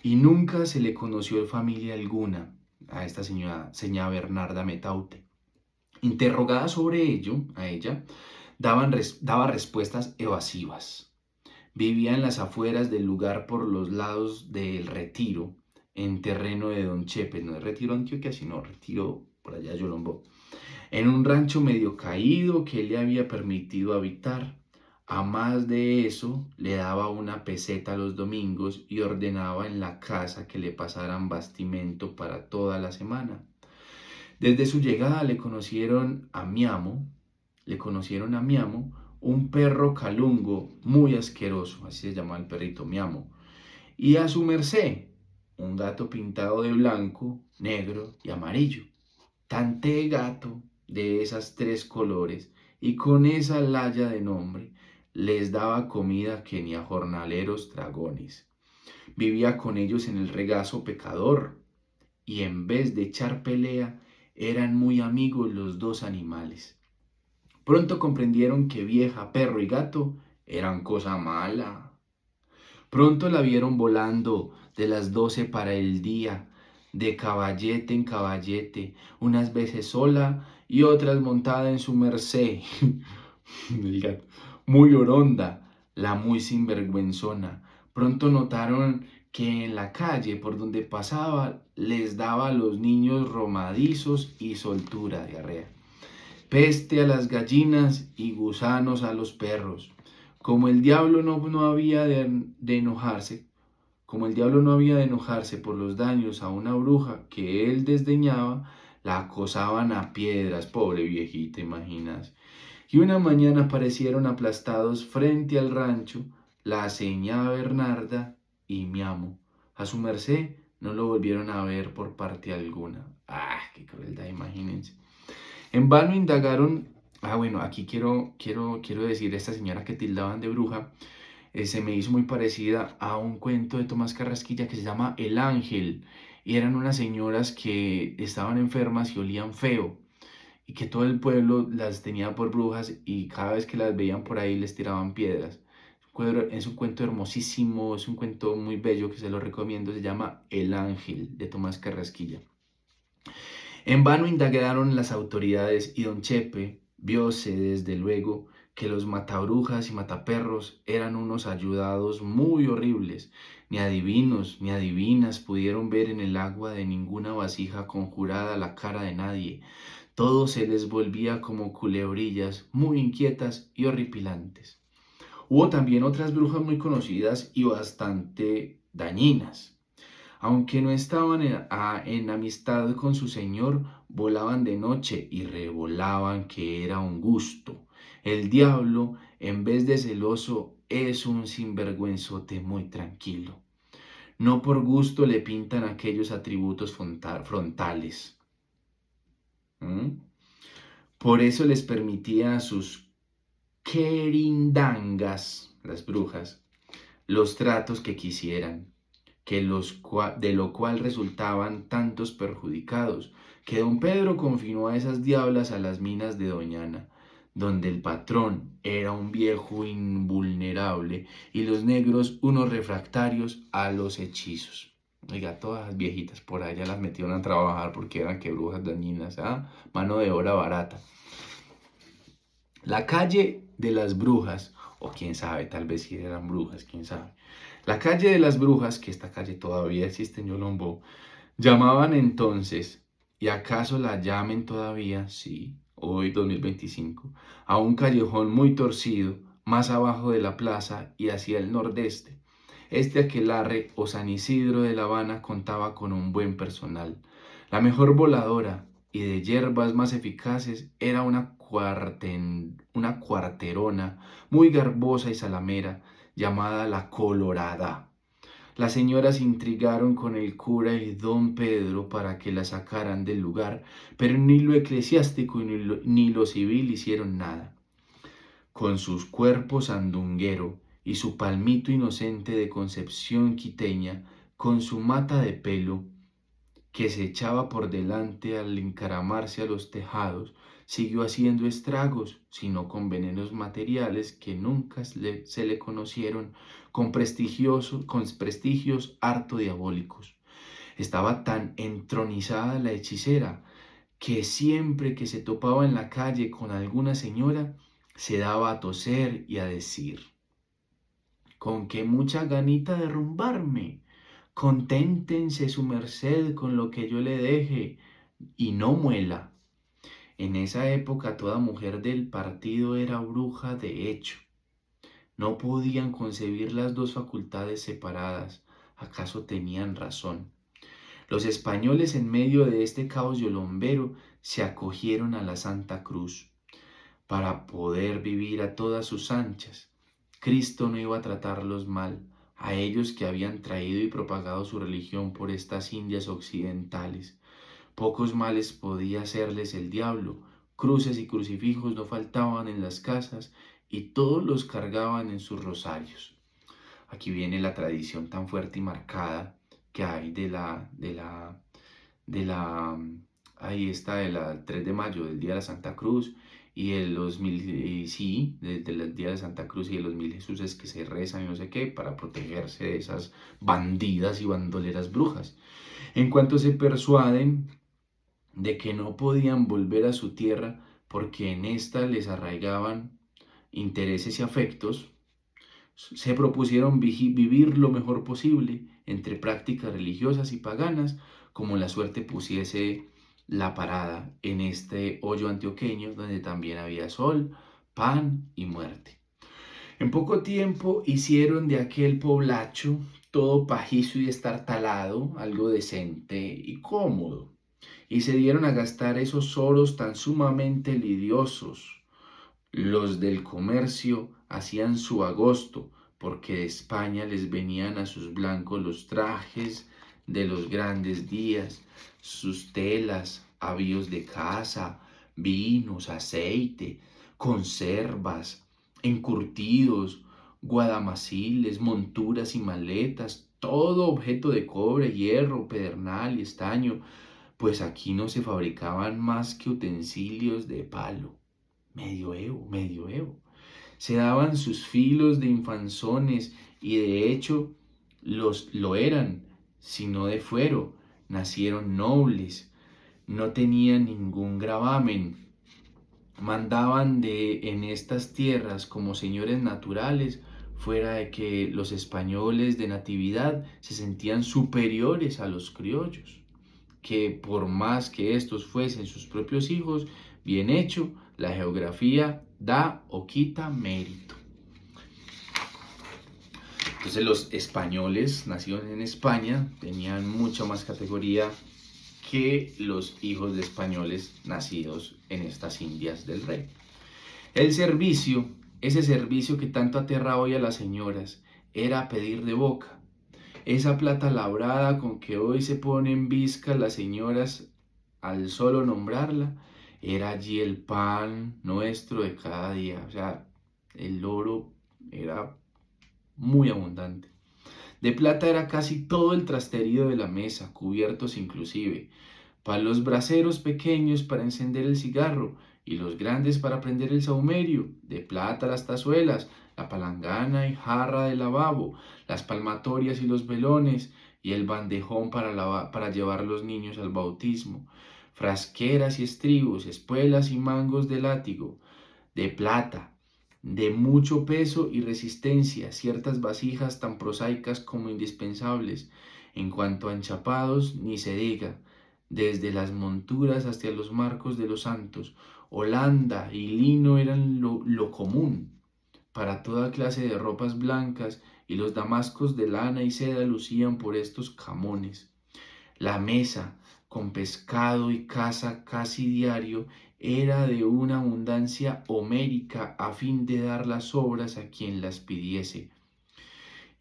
Y nunca se le conoció de familia alguna a esta señora Bernarda Metaute. Interrogada sobre ello, a ella, daba respuestas evasivas. Vivía en las afueras del lugar por los lados del Retiro, en terreno de Don Chepe, no es Retiro Antioquia, sino Retiro por allá Yolombó, en un rancho medio caído que él le había permitido habitar. A más de eso, le daba una peseta los domingos y ordenaba en la casa que le pasaran bastimento para toda la semana. Desde su llegada le conocieron a Miamo, un perro calungo muy asqueroso, así se llamaba el perrito Miamo, y a su merced, un gato pintado de blanco, negro y amarillo. Tanté gato de esas tres colores y con esa laya de nombre les daba comida que ni a jornaleros dragones. Vivía con ellos en el regazo pecador y en vez de echar pelea eran muy amigos los dos animales. Pronto comprendieron que vieja, perro y gato eran cosa mala. Pronto la vieron volando de las 12 para el día, de caballete en caballete, unas veces sola y otras montada en su merced. El gato. Muy oronda, la muy sinvergüenzona. Pronto notaron que en la calle por donde pasaba les daba a los niños romadizos y soltura, diarrea. Peste a las gallinas y gusanos a los perros. Como el diablo no había de enojarse, como el diablo no había de enojarse por los daños a una bruja que él desdeñaba, la acosaban a piedras, pobre viejita, imaginas. Y una mañana aparecieron aplastados frente al rancho la señá Bernarda y mi amo. A su merced no lo volvieron a ver por parte alguna. ¡Ah, qué crueldad, imagínense! En vano indagaron, bueno, aquí quiero decir, esta señora que tildaban de bruja, se me hizo muy parecida a un cuento de Tomás Carrasquilla que se llama El Ángel, y eran unas señoras que estaban enfermas y olían feo, y que todo el pueblo las tenía por brujas y cada vez que las veían por ahí les tiraban piedras. Es un cuento hermosísimo, es un cuento muy bello que se lo recomiendo, se llama El Ángel de Tomás Carrasquilla. En vano indagaron las autoridades y don Chepe viose desde luego que los matabrujas y mataperros eran unos ayudados muy horribles. Ni adivinos ni adivinas pudieron ver en el agua de ninguna vasija conjurada la cara de nadie. Todo se les volvía como culebrillas muy inquietas y horripilantes. Hubo también otras brujas muy conocidas y bastante dañinas. Aunque no estaban en amistad con su señor, volaban de noche y revolaban que era un gusto. El diablo, en vez de celoso, es un sinvergüenzote muy tranquilo. No por gusto le pintan aquellos atributos frontales. ¿Mm? Por eso les permitía a sus querindangas, las brujas, los tratos que quisieran, de lo cual resultaban tantos perjudicados, que don Pedro confinó a esas diablas a las minas de Doñana, donde el patrón era un viejo invulnerable y los negros unos refractarios a los hechizos. Oiga, todas las viejitas por allá las metieron a trabajar porque eran que brujas dañinas, mano de obra barata. La calle de las brujas, o quién sabe, tal vez si eran brujas, quién sabe. La calle de las brujas, que esta calle todavía existe en Yolombó, llamaban entonces, y acaso la llamen todavía, sí, hoy 2025, a un callejón muy torcido, más abajo de la plaza y hacia el nordeste. Este aquelarre o San Isidro de La Habana contaba con un buen personal. La mejor voladora, y de hierbas más eficaces era una cuarterona muy garbosa y salamera, llamada la Colorada. Las señoras intrigaron con el cura y don Pedro para que la sacaran del lugar, pero ni lo eclesiástico ni lo civil hicieron nada. Con sus cuerpos sandunguero y su palmito inocente de concepción quiteña, con su mata de pelo, que se echaba por delante al encaramarse a los tejados, siguió haciendo estragos, sino con venenos materiales que nunca se le conocieron, con prestigios harto diabólicos. Estaba tan entronizada la hechicera que siempre que se topaba en la calle con alguna señora, se daba a toser y a decir: con que mucha ganita de rumbarme. Conténtense su merced con lo que yo le deje y no muela. En esa época toda mujer del partido era bruja de hecho. No podían concebir las dos facultades separadas. ¿Acaso tenían razón? Los españoles en medio de este caos yolombero se acogieron a la Santa Cruz para poder vivir a todas sus anchas. Cristo no iba a tratarlos mal, a ellos que habían traído y propagado su religión por estas Indias occidentales. Pocos males podía hacerles el diablo. Cruces y crucifijos no faltaban en las casas y todos los cargaban en sus rosarios. Aquí viene la tradición tan fuerte y marcada que hay ahí está, de la 3 de mayo, del Día de la Santa Cruz, y de los mil, sí, del Día de Santa Cruz y de los 1000 Jesuses que se rezan y no sé qué, para protegerse de esas bandidas y bandoleras brujas. En cuanto se persuaden de que no podían volver a su tierra porque en esta les arraigaban intereses y afectos, se propusieron vivir lo mejor posible entre prácticas religiosas y paganas, como la suerte pusiese la parada en este hoyo antioqueño donde también había sol, pan y muerte. En poco tiempo hicieron de aquel poblacho, todo pajizo y estartalado, algo decente y cómodo, y se dieron a gastar esos oros tan sumamente lidiosos. Los del comercio hacían su agosto, porque de España les venían a sus blancos los trajes de los grandes días, sus telas, avíos de casa, vinos, aceite, conservas, encurtidos, guadamaciles, monturas y maletas, todo objeto de cobre, hierro, pedernal y estaño, pues aquí no se fabricaban más que utensilios de palo. Medioevo. Se daban sus filos de infanzones y de hecho lo eran, sino de fuero. Nacieron nobles, no tenían ningún gravamen. Mandaban en estas tierras como señores naturales, fuera de que los españoles de natividad se sentían superiores a los criollos, que por más que estos fuesen sus propios hijos, bien hecho, la geografía da o quita mérito. Entonces los españoles nacidos en España tenían mucha más categoría que los hijos de españoles nacidos en estas Indias del Rey. El servicio, ese servicio que tanto aterra hoy a las señoras, era pedir de boca. Esa plata labrada con que hoy se ponen viscas las señoras al solo nombrarla, era allí el pan nuestro de cada día. O sea, el oro era muy abundante. De plata era casi todo el trasterío de la mesa, cubiertos inclusive, para los braseros pequeños para encender el cigarro y los grandes para prender el sahumerio, de plata las tazuelas, la palangana y jarra de lavabo, las palmatorias y los velones, y el bandejón para llevar los niños al bautismo, frasqueras y estribos, espuelas y mangos de látigo, de plata, de mucho peso y resistencia, ciertas vasijas tan prosaicas como indispensables. En cuanto a enchapados, ni se diga, desde las monturas hasta los marcos de los santos, holanda y lino eran lo común para toda clase de ropas blancas, y los damascos de lana y seda lucían por estos camones. La mesa, con pescado y caza casi diario, era de una abundancia homérica a fin de dar las obras a quien las pidiese.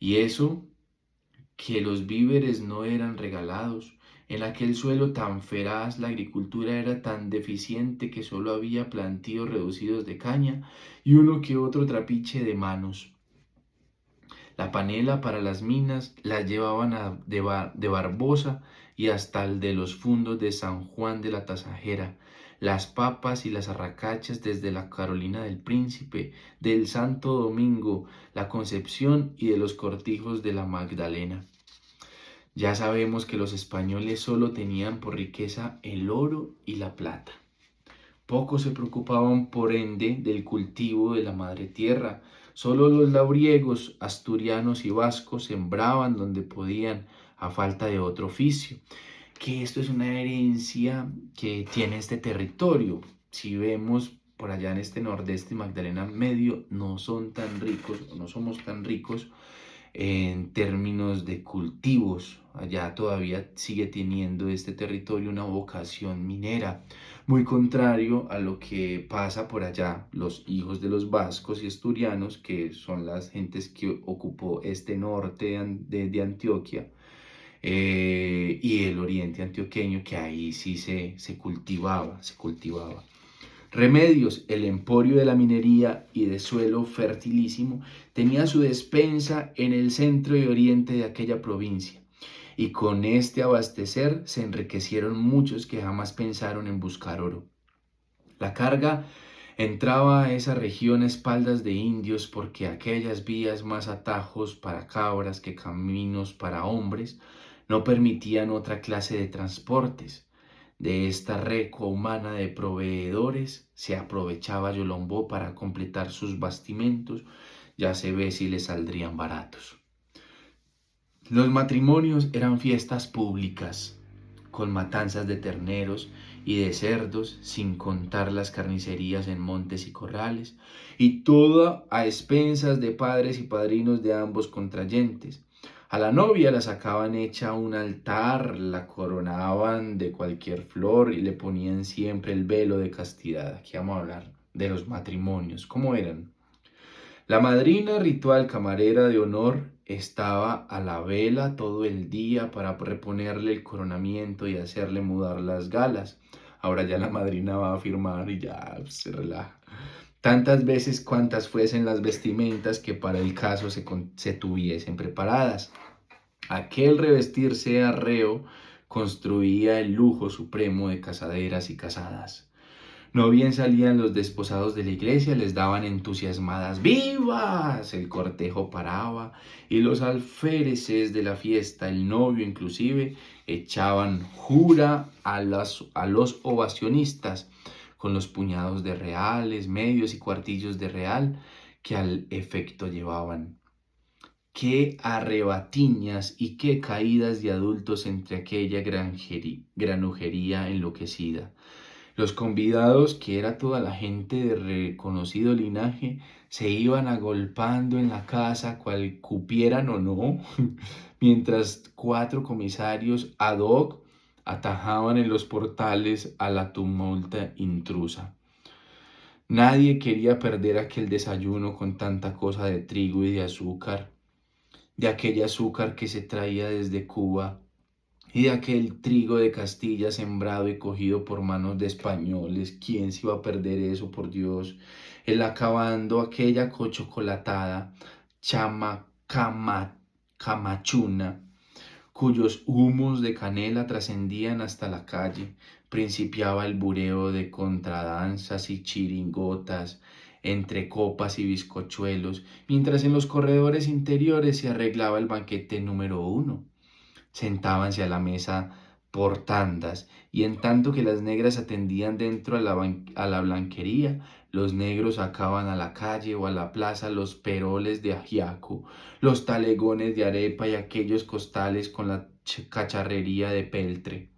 Y eso que los víveres no eran regalados. En aquel suelo tan feraz la agricultura era tan deficiente que solo había plantíos reducidos de caña y uno que otro trapiche de manos. La panela para las minas la llevaban de Barbosa y hasta el de los fundos de San Juan de la Tasajera, las papas y las arracachas desde la Carolina del Príncipe, del Santo Domingo, la Concepción y de los cortijos de la Magdalena. Ya sabemos que los españoles solo tenían por riqueza el oro y la plata. Pocos se preocupaban, por ende, del cultivo de la madre tierra. Solo los labriegos, asturianos y vascos sembraban donde podían, a falta de otro oficio. Que esto es una herencia que tiene este territorio. Si vemos por allá en este nordeste Magdalena Medio, no son tan ricos, no somos tan ricos en términos de cultivos. Allá todavía sigue teniendo este territorio una vocación minera, muy contrario a lo que pasa por allá, los hijos de los vascos y asturianos, que son las gentes que ocupó este norte de Antioquia, y el oriente antioqueño, que ahí sí se cultivaba, se cultivaba. Remedios, el emporio de la minería y de suelo fertilísimo, tenía su despensa en el centro y oriente de aquella provincia, y con este abastecer se enriquecieron muchos que jamás pensaron en buscar oro. La carga entraba a esa región a espaldas de indios porque aquellas vías más atajos para cabras que caminos para hombres no permitían otra clase de transportes. De esta red humana de proveedores se aprovechaba Yolombó para completar sus bastimentos, ya se ve si le saldrían baratos. Los matrimonios eran fiestas públicas, con matanzas de terneros y de cerdos, sin contar las carnicerías en montes y corrales, y todo a expensas de padres y padrinos de ambos contrayentes. A la novia la sacaban hecha un altar, la coronaban de cualquier flor y le ponían siempre el velo de castidad. Aquí vamos a hablar de los matrimonios, ¿cómo eran? La madrina ritual camarera de honor estaba a la vela todo el día para reponerle el coronamiento y hacerle mudar las galas. Ahora ya la madrina va a firmar y ya se relaja. Tantas veces cuantas fuesen las vestimentas que para el caso se tuviesen preparadas. Aquel revestirse arreo construía el lujo supremo de casaderas y casadas. No bien salían los desposados de la iglesia, les daban entusiasmadas ¡vivas! El cortejo paraba y los alféreces de la fiesta, el novio inclusive, echaban jura a los ovacionistas con los puñados de reales, medios y cuartillos de real que al efecto llevaban. Qué arrebatiñas y qué caídas de adultos entre aquella granujería enloquecida. Los convidados, que era toda la gente de reconocido linaje, se iban agolpando en la casa cual cupieran o no, mientras 4 comisarios ad hoc atajaban en los portales a la tumulta intrusa. Nadie quería perder aquel desayuno con tanta cosa de trigo y de aquel azúcar que se traía desde Cuba y de aquel trigo de Castilla sembrado y cogido por manos de españoles. ¿Quién se iba a perder eso, por Dios? El acabando aquella cochocolatada camachuna, cuyos humos de canela trascendían hasta la calle. Principiaba el bureo de contradanzas y chiringotas entre copas y bizcochuelos, mientras en los corredores interiores se arreglaba el banquete número 1. Sentábanse a la mesa por tandas, y en tanto que las negras atendían dentro a la blanquería, los negros sacaban a la calle o a la plaza los peroles de ajiaco, los talegones de arepa y aquellos costales con la cacharrería de peltre.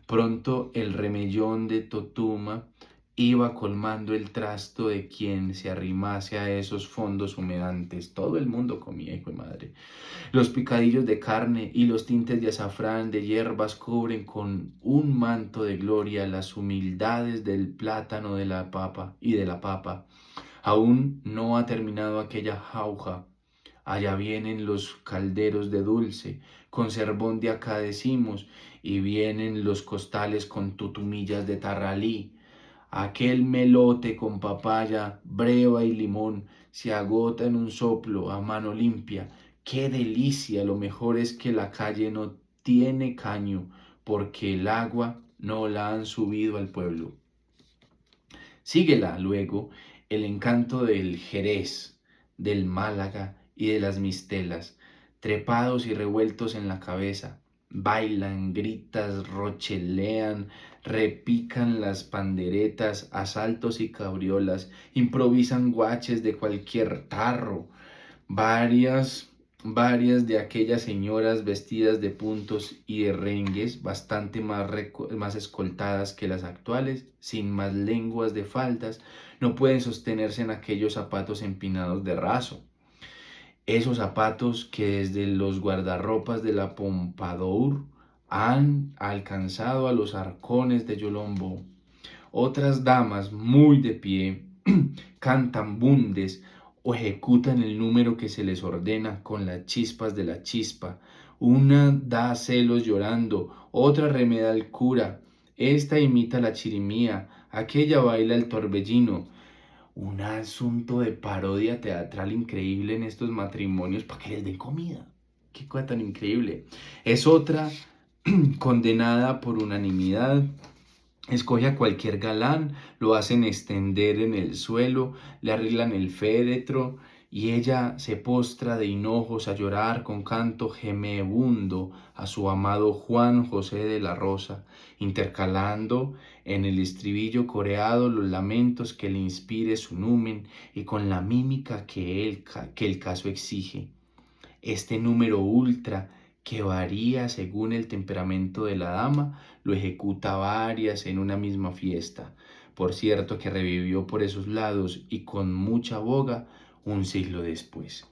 Pronto el remellón de totuma iba colmando el trasto de quien se arrimase a esos fondos humeantes. Todo el mundo comía, hijo de madre. Los picadillos de carne y los tintes de azafrán de hierbas cubren con un manto de gloria las humildades del plátano de la papa y de la papa. Aún no ha terminado aquella jauja. Allá vienen los calderos de dulce, con cervón de acá decimos, y vienen los costales con tutumillas de tarralí. Aquel melote con papaya, breva y limón se agota en un soplo a mano limpia. ¡Qué delicia! Lo mejor es que la calle no tiene caño, porque el agua no la han subido al pueblo. Síguela luego el encanto del Jerez, del Málaga y de las mistelas, trepados y revueltos en la cabeza. Bailan, gritan, rochelean, repican las panderetas, asaltos y cabriolas, improvisan guaches de cualquier tarro. Varias, varias de aquellas señoras vestidas de puntos y de rengues, bastante más escoltadas que las actuales, sin más lenguas de faldas, no pueden sostenerse en aquellos zapatos empinados de raso. Esos zapatos que desde los guardarropas de la Pompadour han alcanzado a los arcones de Yolombo. Otras damas muy de pie cantan bundes o ejecutan el número que se les ordena con las chispas de la chispa. Una da celos llorando, otra remeda al cura, esta imita la chirimía, aquella baila el torbellino. Un asunto de parodia teatral increíble en estos matrimonios para que les den comida. Qué cosa tan increíble. Es otra condenada por unanimidad. Escoge a cualquier galán, lo hacen extender en el suelo, le arreglan el féretro y ella se postra de hinojos a llorar con canto gemebundo a su amado Juan José de la Rosa, intercalando en el estribillo coreado los lamentos que le inspire su numen y con la mímica que el caso exige. Este número ultra que varía según el temperamento de la dama, lo ejecuta varias en una misma fiesta. Por cierto que revivió por esos lados y con mucha boga un siglo después.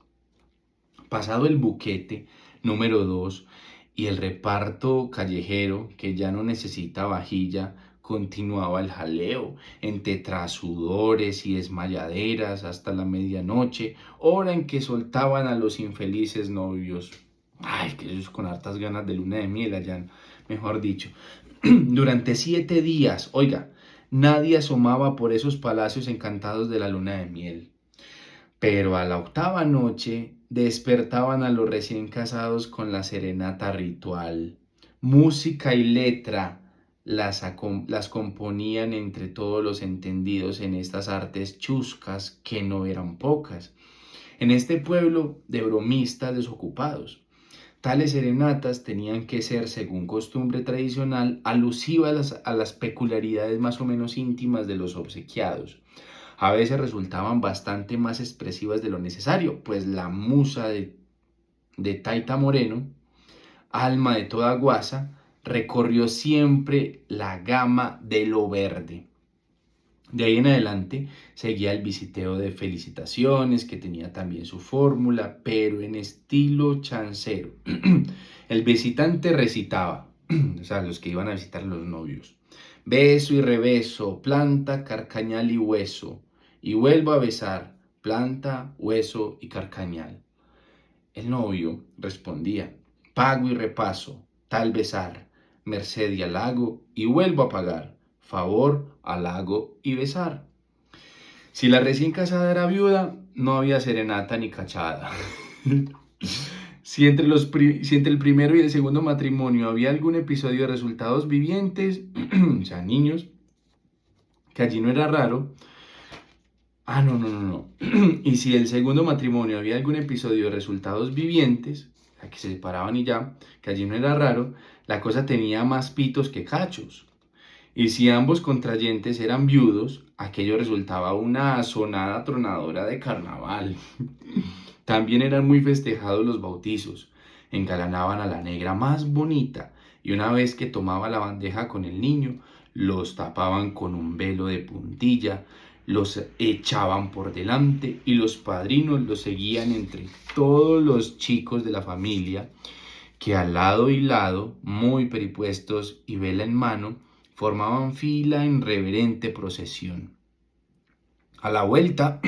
Pasado el buquete número 2 y el reparto callejero, que ya no necesita vajilla, continuaba el jaleo, entre trasudores y desmayaderas hasta la medianoche, hora en que soltaban a los infelices novios. Ay, que ellos con hartas ganas de luna de miel allá, mejor dicho. Durante 7 días, oiga, nadie asomaba por esos palacios encantados de la luna de miel. Pero a la octava noche despertaban a los recién casados con la serenata ritual. Música y letra las componían entre todos los entendidos en estas artes chuscas que no eran pocas. En este pueblo de bromistas desocupados. Tales serenatas tenían que ser, según costumbre tradicional, alusivas a las peculiaridades más o menos íntimas de los obsequiados. A veces resultaban bastante más expresivas de lo necesario, pues la musa de Taita Moreno, alma de toda guasa, recorrió siempre la gama de lo verde. De ahí en adelante seguía el visiteo de felicitaciones, que tenía también su fórmula, pero en estilo chancero. El visitante recitaba, o sea, los que iban a visitar a los novios. Beso y rebeso, planta, carcañal y hueso, y vuelvo a besar, planta, hueso y carcañal. El novio respondía, pago y repaso, tal besar, merced y halago, y vuelvo a pagar, favor, halago y besar. Si la recién casada era viuda, no había serenata ni cachada. Si entre el primero y el segundo matrimonio había algún episodio de resultados vivientes, o sea, niños, que allí no era raro. No. Y si el segundo matrimonio había algún episodio de resultados vivientes, o sea, que se separaban y ya, que allí no era raro, la cosa tenía más pitos que cachos. Y si ambos contrayentes eran viudos, aquello resultaba una sonada tronadora de carnaval. También eran muy festejados los bautizos. Engalanaban a la negra más bonita y una vez que tomaba la bandeja con el niño, los tapaban con un velo de puntilla, los echaban por delante y los padrinos los seguían entre todos los chicos de la familia que al lado y lado, muy peripuestos y vela en mano, formaban fila en reverente procesión. A la vuelta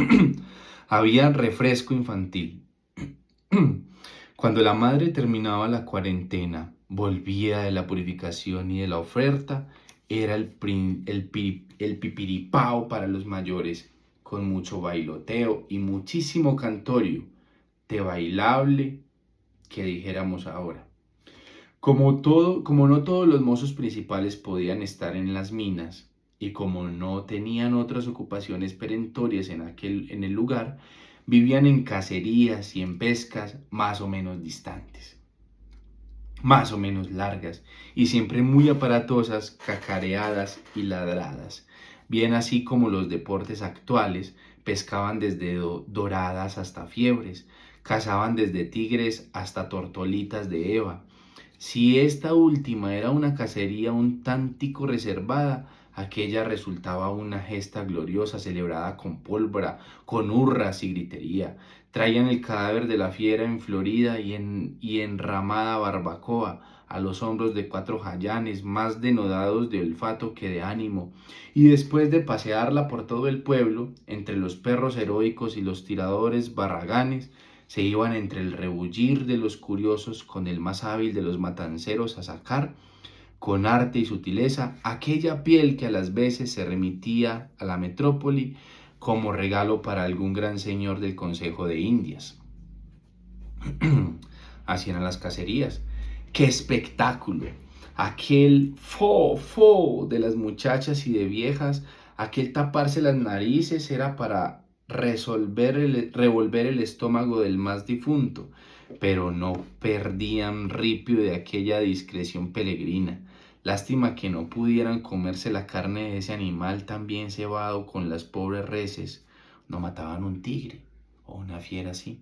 había refresco infantil. Cuando la madre terminaba la cuarentena, volvía de la purificación y de la oferta, era el pipiripao para los mayores, con mucho bailoteo y muchísimo cantorio, de bailable que dijéramos ahora. Como no todos los mozos principales podían estar en las minas y como no tenían otras ocupaciones perentorias en el lugar, vivían en cacerías y en pescas más o menos distantes, más o menos largas y siempre muy aparatosas, cacareadas y ladradas. Bien así como los deportes actuales, pescaban desde doradas hasta fiebres, cazaban desde tigres hasta tortolitas de Eva. Si esta última era una cacería un tantico reservada, aquella resultaba una gesta gloriosa celebrada con pólvora, con hurras y gritería. Traían el cadáver de la fiera en florida y enramada barbacoa a los hombros de 4 jayanes más denodados de olfato que de ánimo, y después de pasearla por todo el pueblo, entre los perros heroicos y los tiradores barraganes, se iban entre el rebullir de los curiosos con el más hábil de los matanceros a sacar, con arte y sutileza, aquella piel que a las veces se remitía a la metrópoli como regalo para algún gran señor del Consejo de Indias. Así eran las cacerías. ¡Qué espectáculo! Aquel fo de las muchachas y de viejas, aquel taparse las narices era para revolver el estómago del más difunto, pero no perdían ripio de aquella discreción peregrina. Lástima que no pudieran comerse la carne de ese animal tan bien cebado con las pobres reses. No mataban un tigre o una fiera así.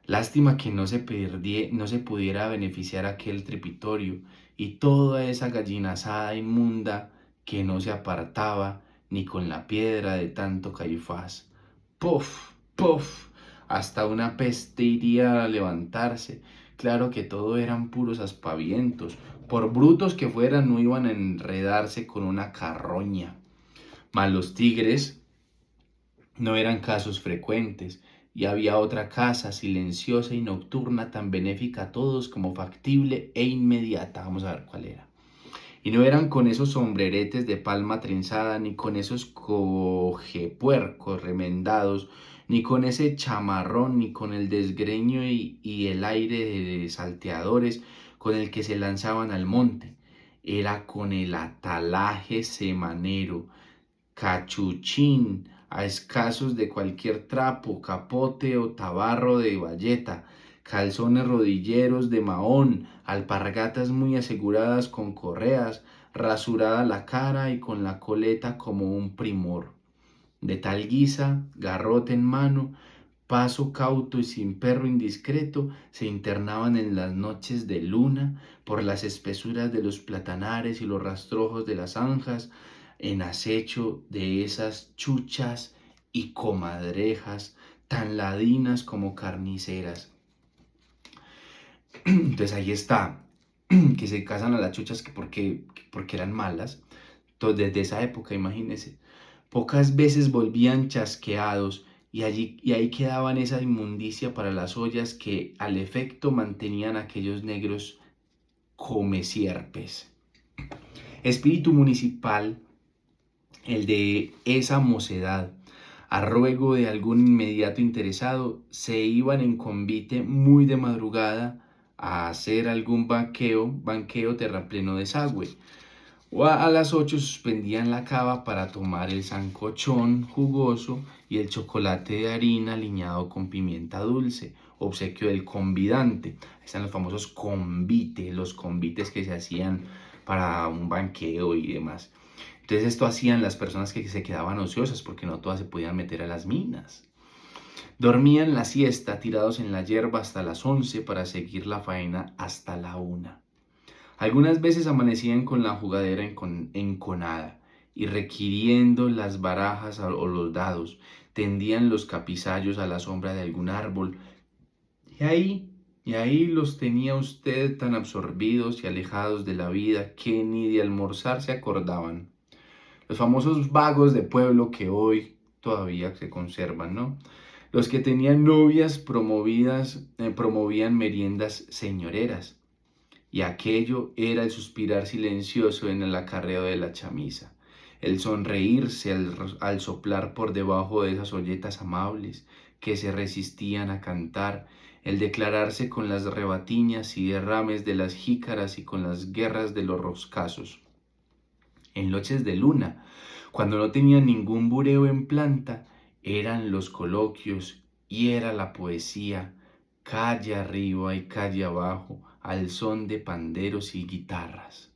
Lástima que no se pudiera beneficiar aquel trepitorio y toda esa gallinazada inmunda que no se apartaba ni con la piedra de tanto Caifás. ¡Puf! ¡Puf! Hasta una peste iría a levantarse. Claro que todo eran puros aspavientos. Por brutos que fueran, no iban a enredarse con una carroña. Mas los tigres no eran casos frecuentes, y había otra casa silenciosa y nocturna tan benéfica a todos como factible e inmediata. Vamos a ver cuál era. Y no eran con esos sombreretes de palma trenzada, ni con esos cogepuercos remendados, ni con ese chamarrón, ni con el desgreño y el aire de salteadores con el que se lanzaban al monte. Era con el atalaje semanero, cachuchín, a escasos de cualquier trapo, capote o tabarro de bayeta, calzones rodilleros de mahón, alpargatas muy aseguradas con correas, rasurada la cara y con la coleta como un primor. De tal guisa, garrote en mano, paso cauto y sin perro indiscreto, se internaban en las noches de luna por las espesuras de los platanares y los rastrojos de las zanjas, en acecho de esas chuchas y comadrejas tan ladinas como carniceras. Entonces ahí está, que se casan a las chuchas porque eran malas. Entonces desde esa época, imagínense, pocas veces volvían chasqueados y ahí quedaban esa inmundicia para las ollas que al efecto mantenían aquellos negros comesierpes. Espíritu municipal, el de esa mocedad, a ruego de algún inmediato interesado, se iban en convite muy de madrugada a hacer algún banqueo terrapleno desagüe. O a las 8 suspendían la cava para tomar el sancochón jugoso y el chocolate de harina aliñado con pimienta dulce, obsequio del convidante. Ahí están los famosos convites, los convites que se hacían para un banqueo y demás. Entonces esto hacían las personas que se quedaban ociosas porque no todas se podían meter a las minas. Dormían la siesta tirados en la hierba hasta las 11 para seguir la faena hasta la 1. Algunas veces amanecían con la jugadera enconada y requiriendo las barajas o los dados, tendían los capizallos a la sombra de algún árbol y ahí los tenía usted tan absorbidos y alejados de la vida que ni de almorzar se acordaban. Los famosos vagos de pueblo que hoy todavía se conservan, ¿no? Los que tenían novias promovían meriendas señoreras, y aquello era el suspirar silencioso en el acarreo de la chamisa, el sonreírse al soplar por debajo de esas olletas amables que se resistían a cantar, el declararse con las rebatiñas y derrames de las jícaras y con las guerras de los roscazos. En noches de luna, cuando no tenían ningún bureo en planta, eran los coloquios y era la poesía, calle arriba y calle abajo, al son de panderos y guitarras.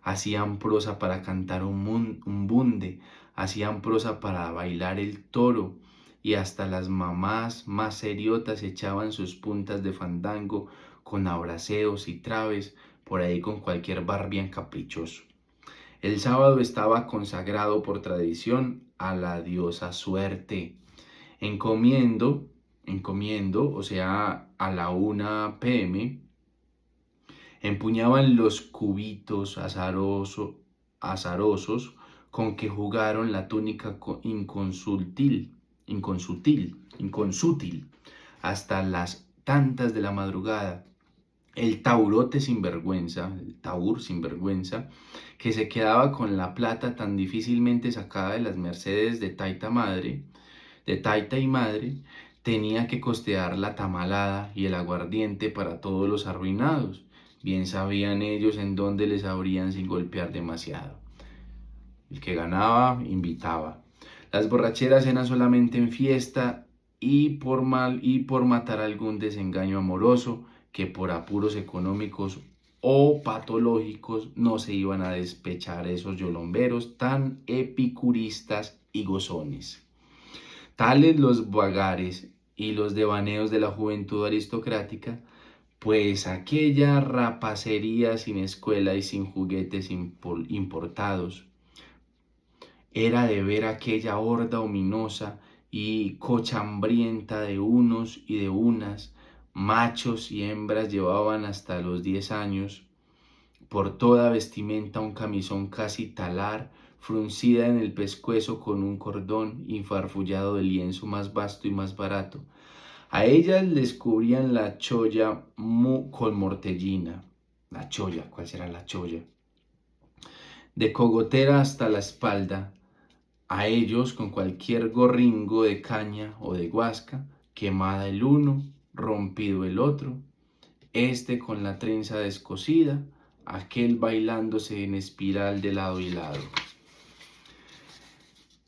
Hacían prosa para cantar un bunde, hacían prosa para bailar el toro, y hasta las mamás más seriotas echaban sus puntas de fandango con abraceos y traves por ahí con cualquier barbián caprichoso. El sábado estaba consagrado por tradición a la diosa Suerte, encomiendo, o sea, a la 1 p.m., empuñaban los cubitos azarosos con que jugaron la túnica inconsútil, hasta las tantas de la madrugada. El taur sinvergüenza, que se quedaba con la plata tan difícilmente sacada de las mercedes de taita y madre, tenía que costear la tamalada y el aguardiente para todos los arruinados. Bien sabían ellos en dónde les abrían sin golpear demasiado. El que ganaba, invitaba. Las borracheras eran solamente en fiesta y por matar algún desengaño amoroso que por apuros económicos o patológicos no se iban a despechar esos yolomberos tan epicuristas y gozones. Tales los vagares y los devaneos de la juventud aristocrática, pues aquella rapacería sin escuela y sin juguetes importados, era de ver aquella horda ominosa y cochambrienta de unos y de unas, machos y hembras llevaban hasta los 10 años, por toda vestimenta un camisón casi talar, fruncida en el pescuezo con un cordón y farfullado de lienzo más vasto y más barato. A ellas les cubrían la cholla con mortellina. La cholla, ¿cuál será la cholla? De cogotera hasta la espalda. A ellos con cualquier gorringo de caña o de guasca, quemada el uno, rompido el otro, este con la trenza descosida, aquel bailándose en espiral de lado y lado.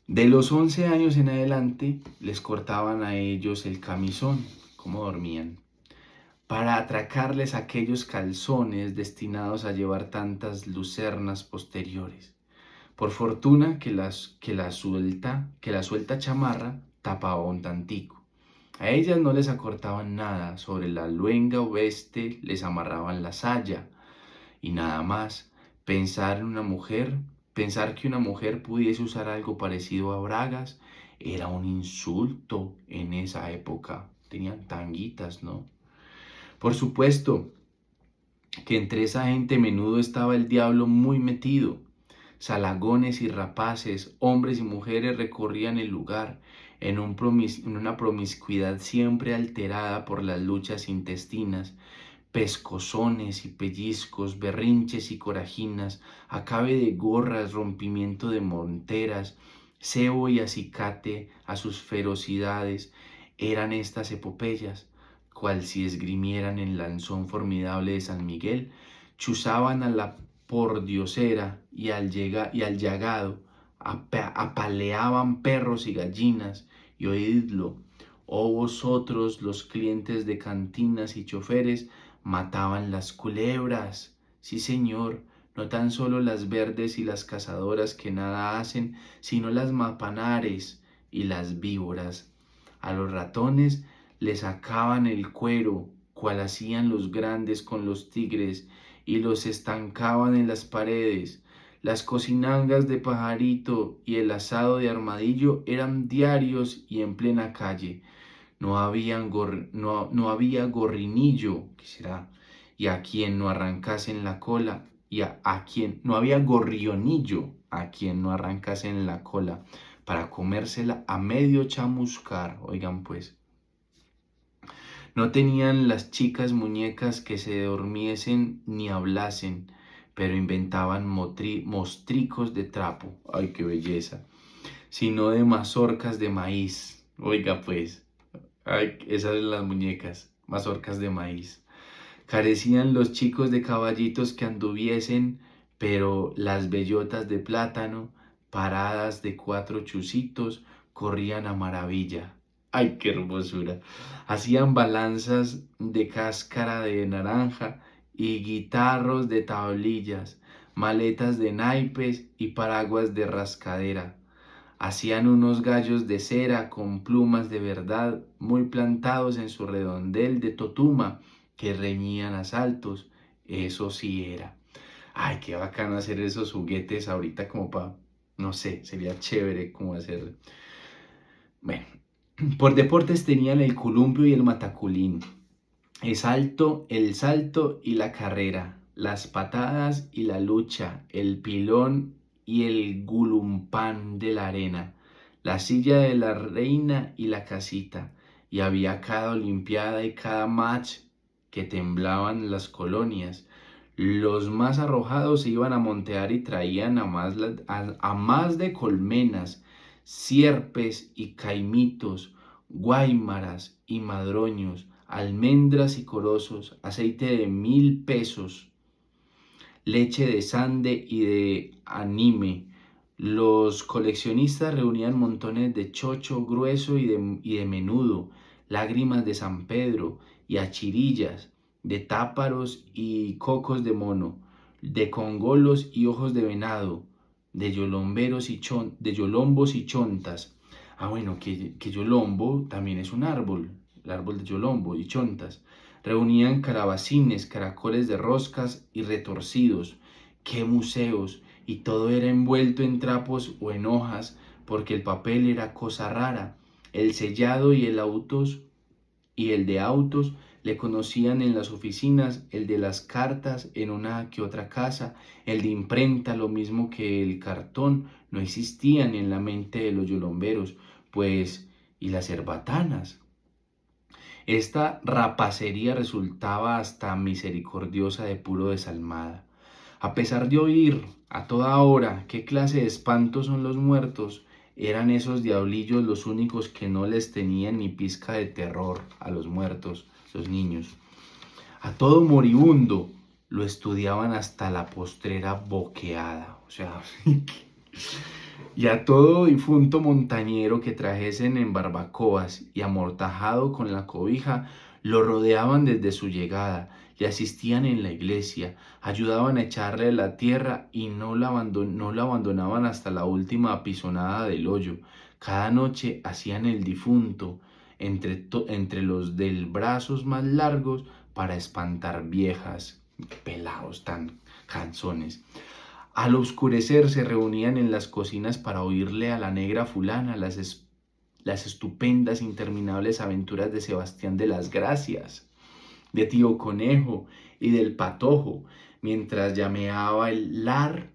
De los 11 años en adelante les cortaban a ellos el camisón, como dormían, para atracarles aquellos calzones destinados a llevar tantas lucernas posteriores. Por fortuna que la suelta chamarra tapaba un tantico. A ellas no les acortaban nada, sobre la luenga o veste les amarraban la saya, y nada más. Pensar que una mujer pudiese usar algo parecido a bragas era un insulto en esa época. Tenían tanguitas, ¿no? Por supuesto que entre esa gente menudo estaba el diablo muy metido. Salagones y rapaces, hombres y mujeres recorrían el lugar en una promiscuidad siempre alterada por las luchas intestinas, pescozones y pellizcos, berrinches y corajinas, acabe de gorras, rompimiento de monteras, cebo y acicate a sus ferocidades. Eran estas epopeyas, cual si esgrimieran el lanzón formidable de San Miguel, chuzaban a la pordiosera y al llagado, apaleaban perros y gallinas, y oídlo, oh vosotros los clientes de cantinas y choferes, mataban las culebras. Sí, señor, no tan solo las verdes y las cazadoras que nada hacen, sino las mapanares y las víboras. A los ratones les sacaban el cuero, cual hacían los grandes con los tigres, y los estancaban en las paredes. Las cocinangas de pajarito y el asado de armadillo eran diarios y en plena calle. No había gorrinillo, ¿qué será? Y a quien no arrancasen la cola, a quien no había gorrionillo, a quien no arrancasen la cola, para comérsela a medio chamuscar. Oigan pues, no tenían las chicas muñecas que se durmiesen ni hablasen, pero inventaban mostricos de trapo, ay qué belleza, sino de mazorcas de maíz. Oiga pues, ay, esas son las muñecas, mazorcas de maíz. Carecían los chicos de caballitos que anduviesen, pero las bellotas de plátano, paradas de 4 chuzitos, corrían a maravilla. ¡Ay, qué hermosura! Hacían balanzas de cáscara de naranja y guitarros de tablillas, maletas de naipes y paraguas de rascadera. Hacían unos gallos de cera con plumas de verdad muy plantados en su redondel de totuma que reñían a saltos. Eso sí era. Ay, qué bacano hacer esos juguetes ahorita como para, no sé, sería chévere como hacer. Bueno, por deportes tenían el columpio y el mataculín, el salto y la carrera, las patadas y la lucha, el pilón y el gulumpán de la arena, la silla de la reina y la casita. Y había cada olimpiada y cada match que temblaban las colonias. Los más arrojados se iban a montear y traían a más de colmenas, sierpes y caimitos, guáimaras y madroños, almendras y corozos, aceite de 1000 pesos, leche de sande y de anime. Los coleccionistas reunían montones de chocho grueso y de menudo, lágrimas de San Pedro y achirillas, de táparos y cocos de mono, de congolos y ojos de venado, de yolombos y chontas. Ah, bueno, que yolombo también es un árbol, el árbol de yolombo y chontas. Reunían carabacines, caracoles de roscas y retorcidos. ¡Qué museos! Y todo era envuelto en trapos o en hojas, porque el papel era cosa rara. El sellado y el de autos le conocían en las oficinas, el de las cartas en una que otra casa, el de imprenta, lo mismo que el cartón, no existían en la mente de los yolomberos, pues, y las herbatanas. Esta rapacería resultaba hasta misericordiosa de puro desalmada. A pesar de oír a toda hora qué clase de espantos son los muertos, eran esos diablillos los únicos que no les tenían ni pizca de terror a los muertos, los niños. A todo moribundo lo estudiaban hasta la postrera boqueada, o sea, y a todo difunto montañero que trajesen en barbacoas y amortajado con la cobija, lo rodeaban desde su llegada, le asistían en la iglesia, ayudaban a echarle la tierra y no lo abandonaban hasta la última apisonada del hoyo. Cada noche hacían el difunto entre los del brazos más largos para espantar viejas, pelados tan canzones. Al oscurecer se reunían en las cocinas para oírle a la negra fulana las estupendas, interminables aventuras de Sebastián de las Gracias, de Tío Conejo y del Patojo. Mientras llameaba el lar,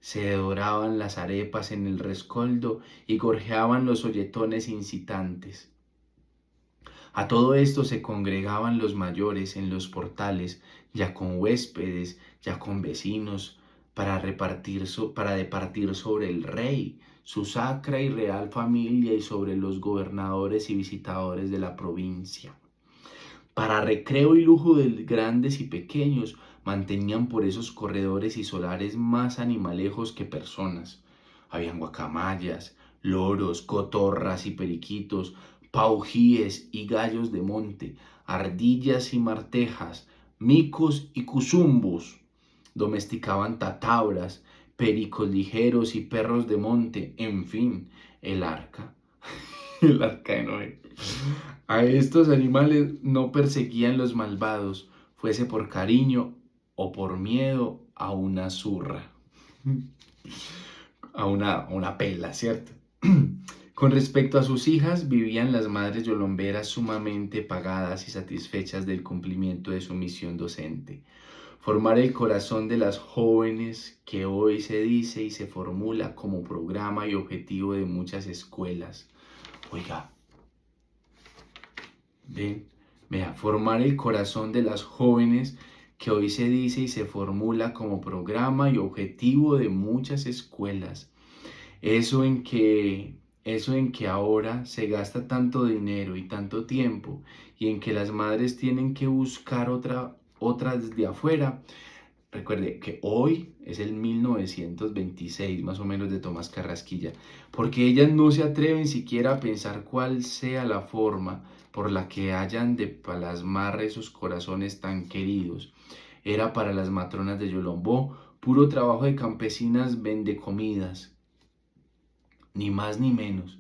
se doraban las arepas en el rescoldo y gorjeaban los olletones incitantes. A todo esto se congregaban los mayores en los portales, ya con huéspedes, ya con vecinos, para departir sobre el rey, su sacra y real familia y sobre los gobernadores y visitadores de la provincia. Para recreo y lujo de grandes y pequeños, mantenían por esos corredores y solares más animalejos que personas. Habían guacamayas, loros, cotorras y periquitos, paujíes y gallos de monte, ardillas y martejas, micos y cuzumbos. Domesticaban tatabras, pericos ligeros y perros de monte, en fin, el arca, el arca de Noé. A estos animales no perseguían los malvados, fuese por cariño o por miedo a una zurra, a una pela, ¿cierto? Con respecto a sus hijas, vivían las madres yolomberas sumamente pagadas y satisfechas del cumplimiento de su misión docente. Formar el corazón de las jóvenes que hoy se dice y se formula como programa y objetivo de muchas escuelas. Oiga, ven, vea, formar el corazón de las jóvenes que hoy se dice y se formula como programa y objetivo de muchas escuelas. Eso en que, eso en que ahora se gasta tanto dinero y tanto tiempo y en que las madres tienen que buscar otra desde afuera. Recuerde que hoy es el 1926, más o menos, de Tomás Carrasquilla, porque ellas no se atreven siquiera a pensar cuál sea la forma por la que hayan de plasmar esos corazones tan queridos. Era para las matronas de Yolombó puro trabajo de campesinas vendecomidas, ni más ni menos.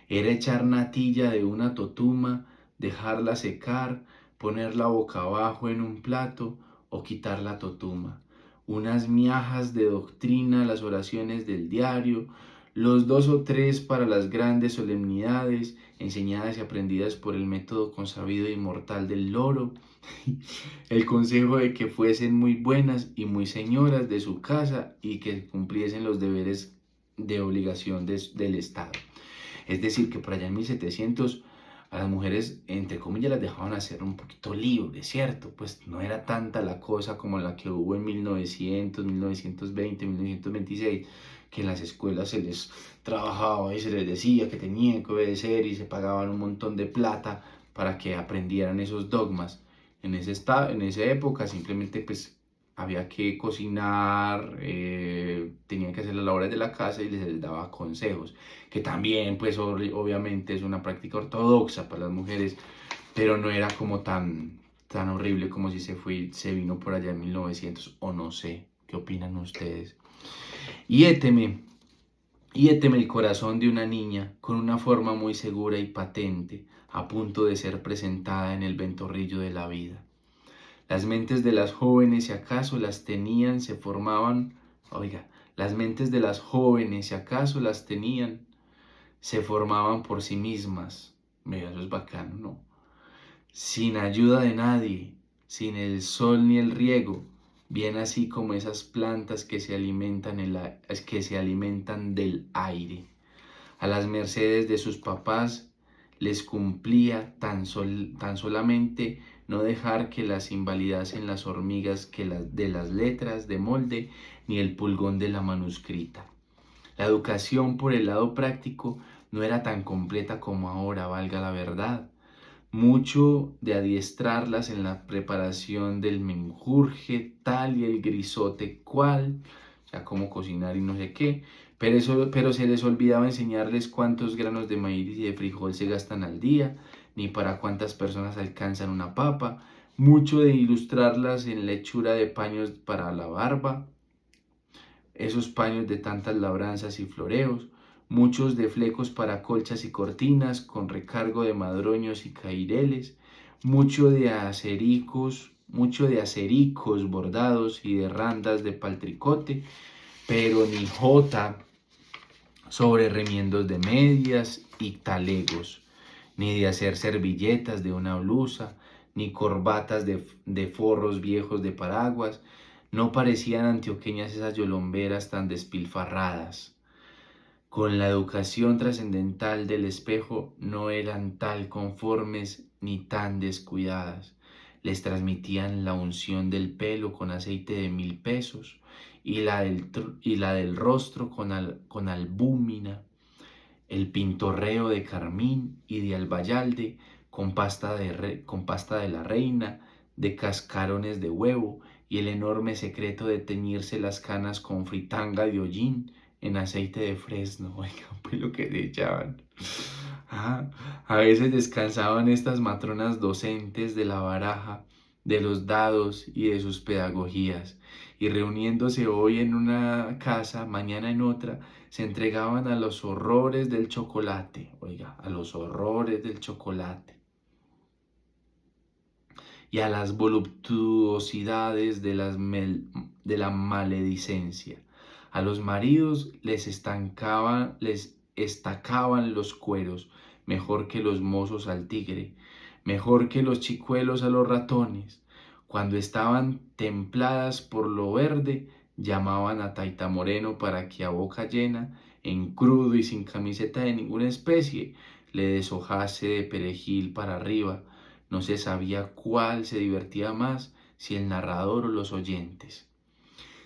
Era echar natilla de una totuma, dejarla secar, ponerla boca abajo en un plato o quitar la totuma. Unas miajas de doctrina, las oraciones del diario, los 2 o 3 para las grandes solemnidades, enseñadas y aprendidas por el método consabido y mortal del loro, el consejo de que fuesen muy buenas y muy señoras de su casa y que cumpliesen los deberes de obligación del Estado. Es decir, que por allá en 1700 a las mujeres, entre comillas, las dejaban hacer un poquito libres, ¿cierto? Pues no era tanta la cosa como la que hubo en 1900, 1920, 1926, que en las escuelas se les trabajaba y se les decía que tenían que obedecer y se pagaban un montón de plata para que aprendieran esos dogmas. En esa época simplemente pues había que cocinar, tenían que hacer las labores de la casa y les daba consejos, que también pues obviamente es una práctica ortodoxa para las mujeres, pero no era como tan horrible como si se vino por allá en 1900, o no sé, ¿qué opinan ustedes? Y éteme el corazón de una niña con una forma muy segura y patente, a punto de ser presentada en el ventorrillo de la vida. Las mentes de las jóvenes, si acaso las tenían, se formaban, oiga, las mentes de las jóvenes, si acaso las tenían, se formaban por sí mismas. Mira, eso es bacano, ¿no? Sin ayuda de nadie, sin el sol ni el riego, bien así como esas plantas que se alimentan del aire. A las mercedes de sus papás les cumplía tan solamente no dejar que las invalidasen las hormigas de las letras de molde ni el pulgón de la manuscrita. La educación por el lado práctico no era tan completa como ahora, valga la verdad. Mucho de adiestrarlas en la preparación del menjurje tal y el grisote cual, o sea, cómo cocinar y no sé qué, pero se les olvidaba enseñarles cuántos granos de maíz y de frijol se gastan al día, ni para cuántas personas alcanzan una papa, mucho de ilustrarlas en la hechura de paños para la barba, esos paños de tantas labranzas y floreos, muchos de flecos para colchas y cortinas, con recargo de madroños y caireles, mucho de acericos bordados y de randas de paltricote, pero ni jota sobre remiendos de medias y talegos, ni de hacer servilletas de una blusa, ni corbatas de forros viejos de paraguas. No parecían antioqueñas esas yolomberas tan despilfarradas. Con la educación trascendental del espejo no eran tal conformes ni tan descuidadas. Les transmitían la unción del pelo con aceite de 1000 pesos y la del rostro con albúmina, el pintorreo de carmín y de albayalde con pasta de la reina, de cascarones de huevo y el enorme secreto de teñirse las canas con fritanga de hollín en aceite de fresno. Oiga, pues lo que le echaban. Ah, a veces descansaban estas matronas docentes de la baraja, de los dados y de sus pedagogías, y reuniéndose hoy en una casa, mañana en otra, se entregaban a los horrores del chocolate, oiga, a los horrores del chocolate. y a las voluptuosidades de la maledicencia. A los maridos les estacaban los cueros, mejor que los mozos al tigre, mejor que los chicuelos a los ratones. Cuando estaban templadas por lo verde, llamaban a Taita Moreno para que a boca llena, en crudo y sin camiseta de ninguna especie, le deshojase de perejil para arriba. No se sabía cuál se divertía más, si el narrador o los oyentes.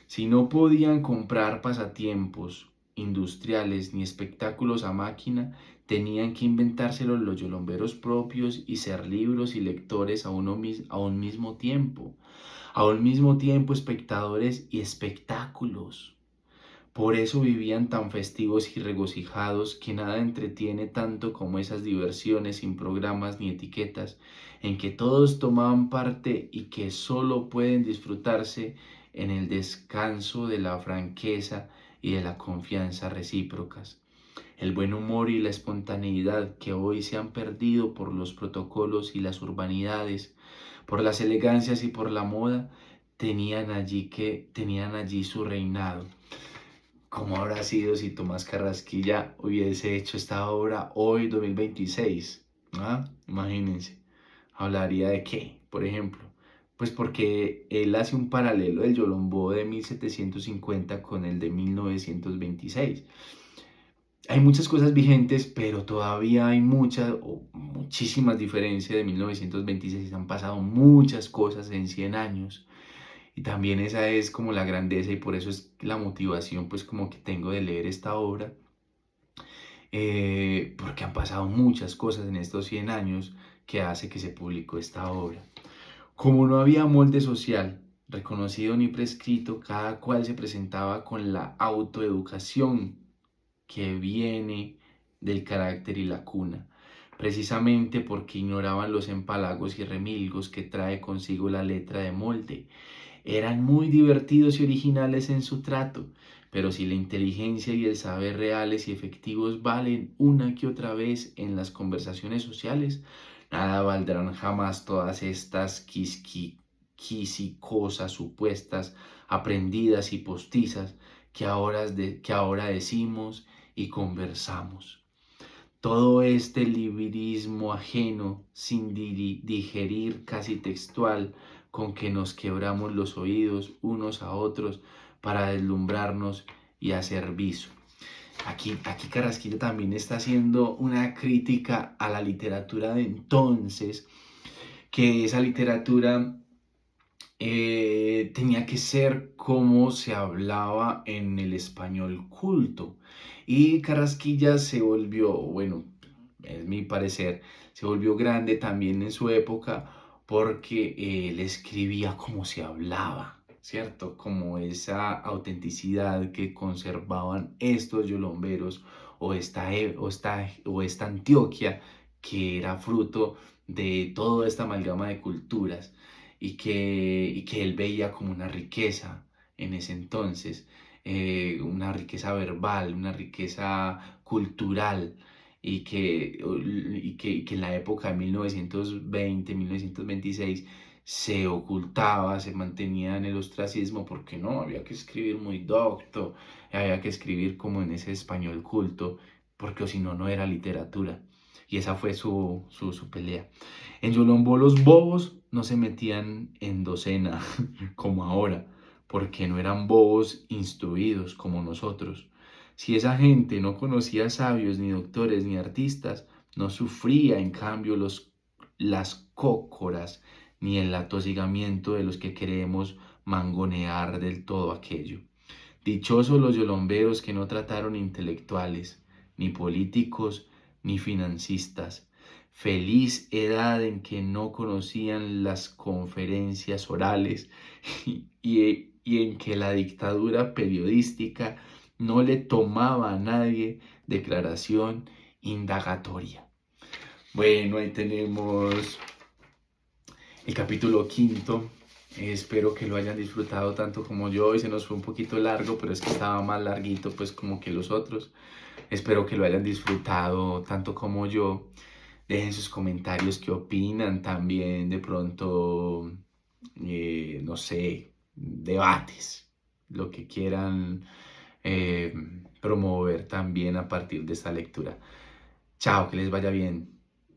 Si no podían comprar pasatiempos industriales ni espectáculos a máquina, tenían que inventárselos los yolomberos propios y ser libros y lectores a un mismo tiempo. A un mismo tiempo espectadores y espectáculos. Por eso vivían tan festivos y regocijados que nada entretiene tanto como esas diversiones sin programas ni etiquetas, en que todos tomaban parte y que solo pueden disfrutarse en el descanso de la franqueza y de la confianza recíprocas. El buen humor y la espontaneidad que hoy se han perdido por los protocolos y las urbanidades, por las elegancias y por la moda, tenían allí su reinado. ¿Cómo habrá sido si Tomás Carrasquilla hubiese hecho esta obra hoy, 2026? ¿Ah? Imagínense. ¿Hablaría de qué, por ejemplo? Pues porque él hace un paralelo del Yolombó de 1750 con el de 1926. Hay muchas cosas vigentes, pero todavía hay muchas o muchísimas diferencias de 1926. Han pasado muchas cosas en 100 años. Y también esa es como la grandeza y por eso es la motivación pues como que tengo de leer esta obra, porque han pasado muchas cosas en estos 100 años que hace que se publicó esta obra. Como no había molde social reconocido ni prescrito, cada cual se presentaba con la autoeducación que viene del carácter y la cuna, precisamente porque ignoraban los empalagos y remilgos que trae consigo la letra de molde. Eran muy divertidos y originales en su trato, pero si la inteligencia y el saber reales y efectivos valen una que otra vez en las conversaciones sociales, nada valdrán jamás todas estas quisicosas supuestas, aprendidas y postizas que ahora decimos y conversamos. Todo este libirismo ajeno, sin digerir casi textual, con que nos quebramos los oídos unos a otros para deslumbrarnos y hacer viso. Aquí Carrasquilla también está haciendo una crítica a la literatura de entonces, que esa literatura tenía que ser como se hablaba en el español culto. Y Carrasquilla se volvió, bueno, es mi parecer, se volvió grande también en su época porque él escribía como se hablaba, ¿cierto? Como esa autenticidad que conservaban estos yolomberos o esta Antioquia que era fruto de toda esta amalgama de culturas y que él veía como una riqueza en ese entonces, una riqueza verbal, una riqueza cultural, y que en la época de 1920, 1926 se ocultaba, se mantenía en el ostracismo porque no, había que escribir muy docto, había que escribir como en ese español culto, porque o si no, no era literatura. Y esa fue su pelea. En Yolombó los bobos no se metían en docena como ahora, porque no eran bobos instruidos como nosotros. Si esa gente no conocía sabios, ni doctores, ni artistas, no sufría en cambio las cócoras, ni el atosigamiento de los que queremos mangonear del todo aquello. Dichosos los yolomberos que no trataron intelectuales, ni políticos, ni financistas. Feliz edad en que no conocían las conferencias orales y en que la dictadura periodística no le tomaba a nadie declaración indagatoria. Bueno, ahí tenemos el capítulo quinto. Espero que lo hayan disfrutado tanto como yo. Hoy se nos fue un poquito largo, pero es que estaba más larguito pues como que los otros. Espero que lo hayan disfrutado tanto como yo. Dejen sus comentarios, qué opinan también, de pronto, no sé, debates, lo que quieran promover también a partir de esta lectura. Chao, que les vaya bien.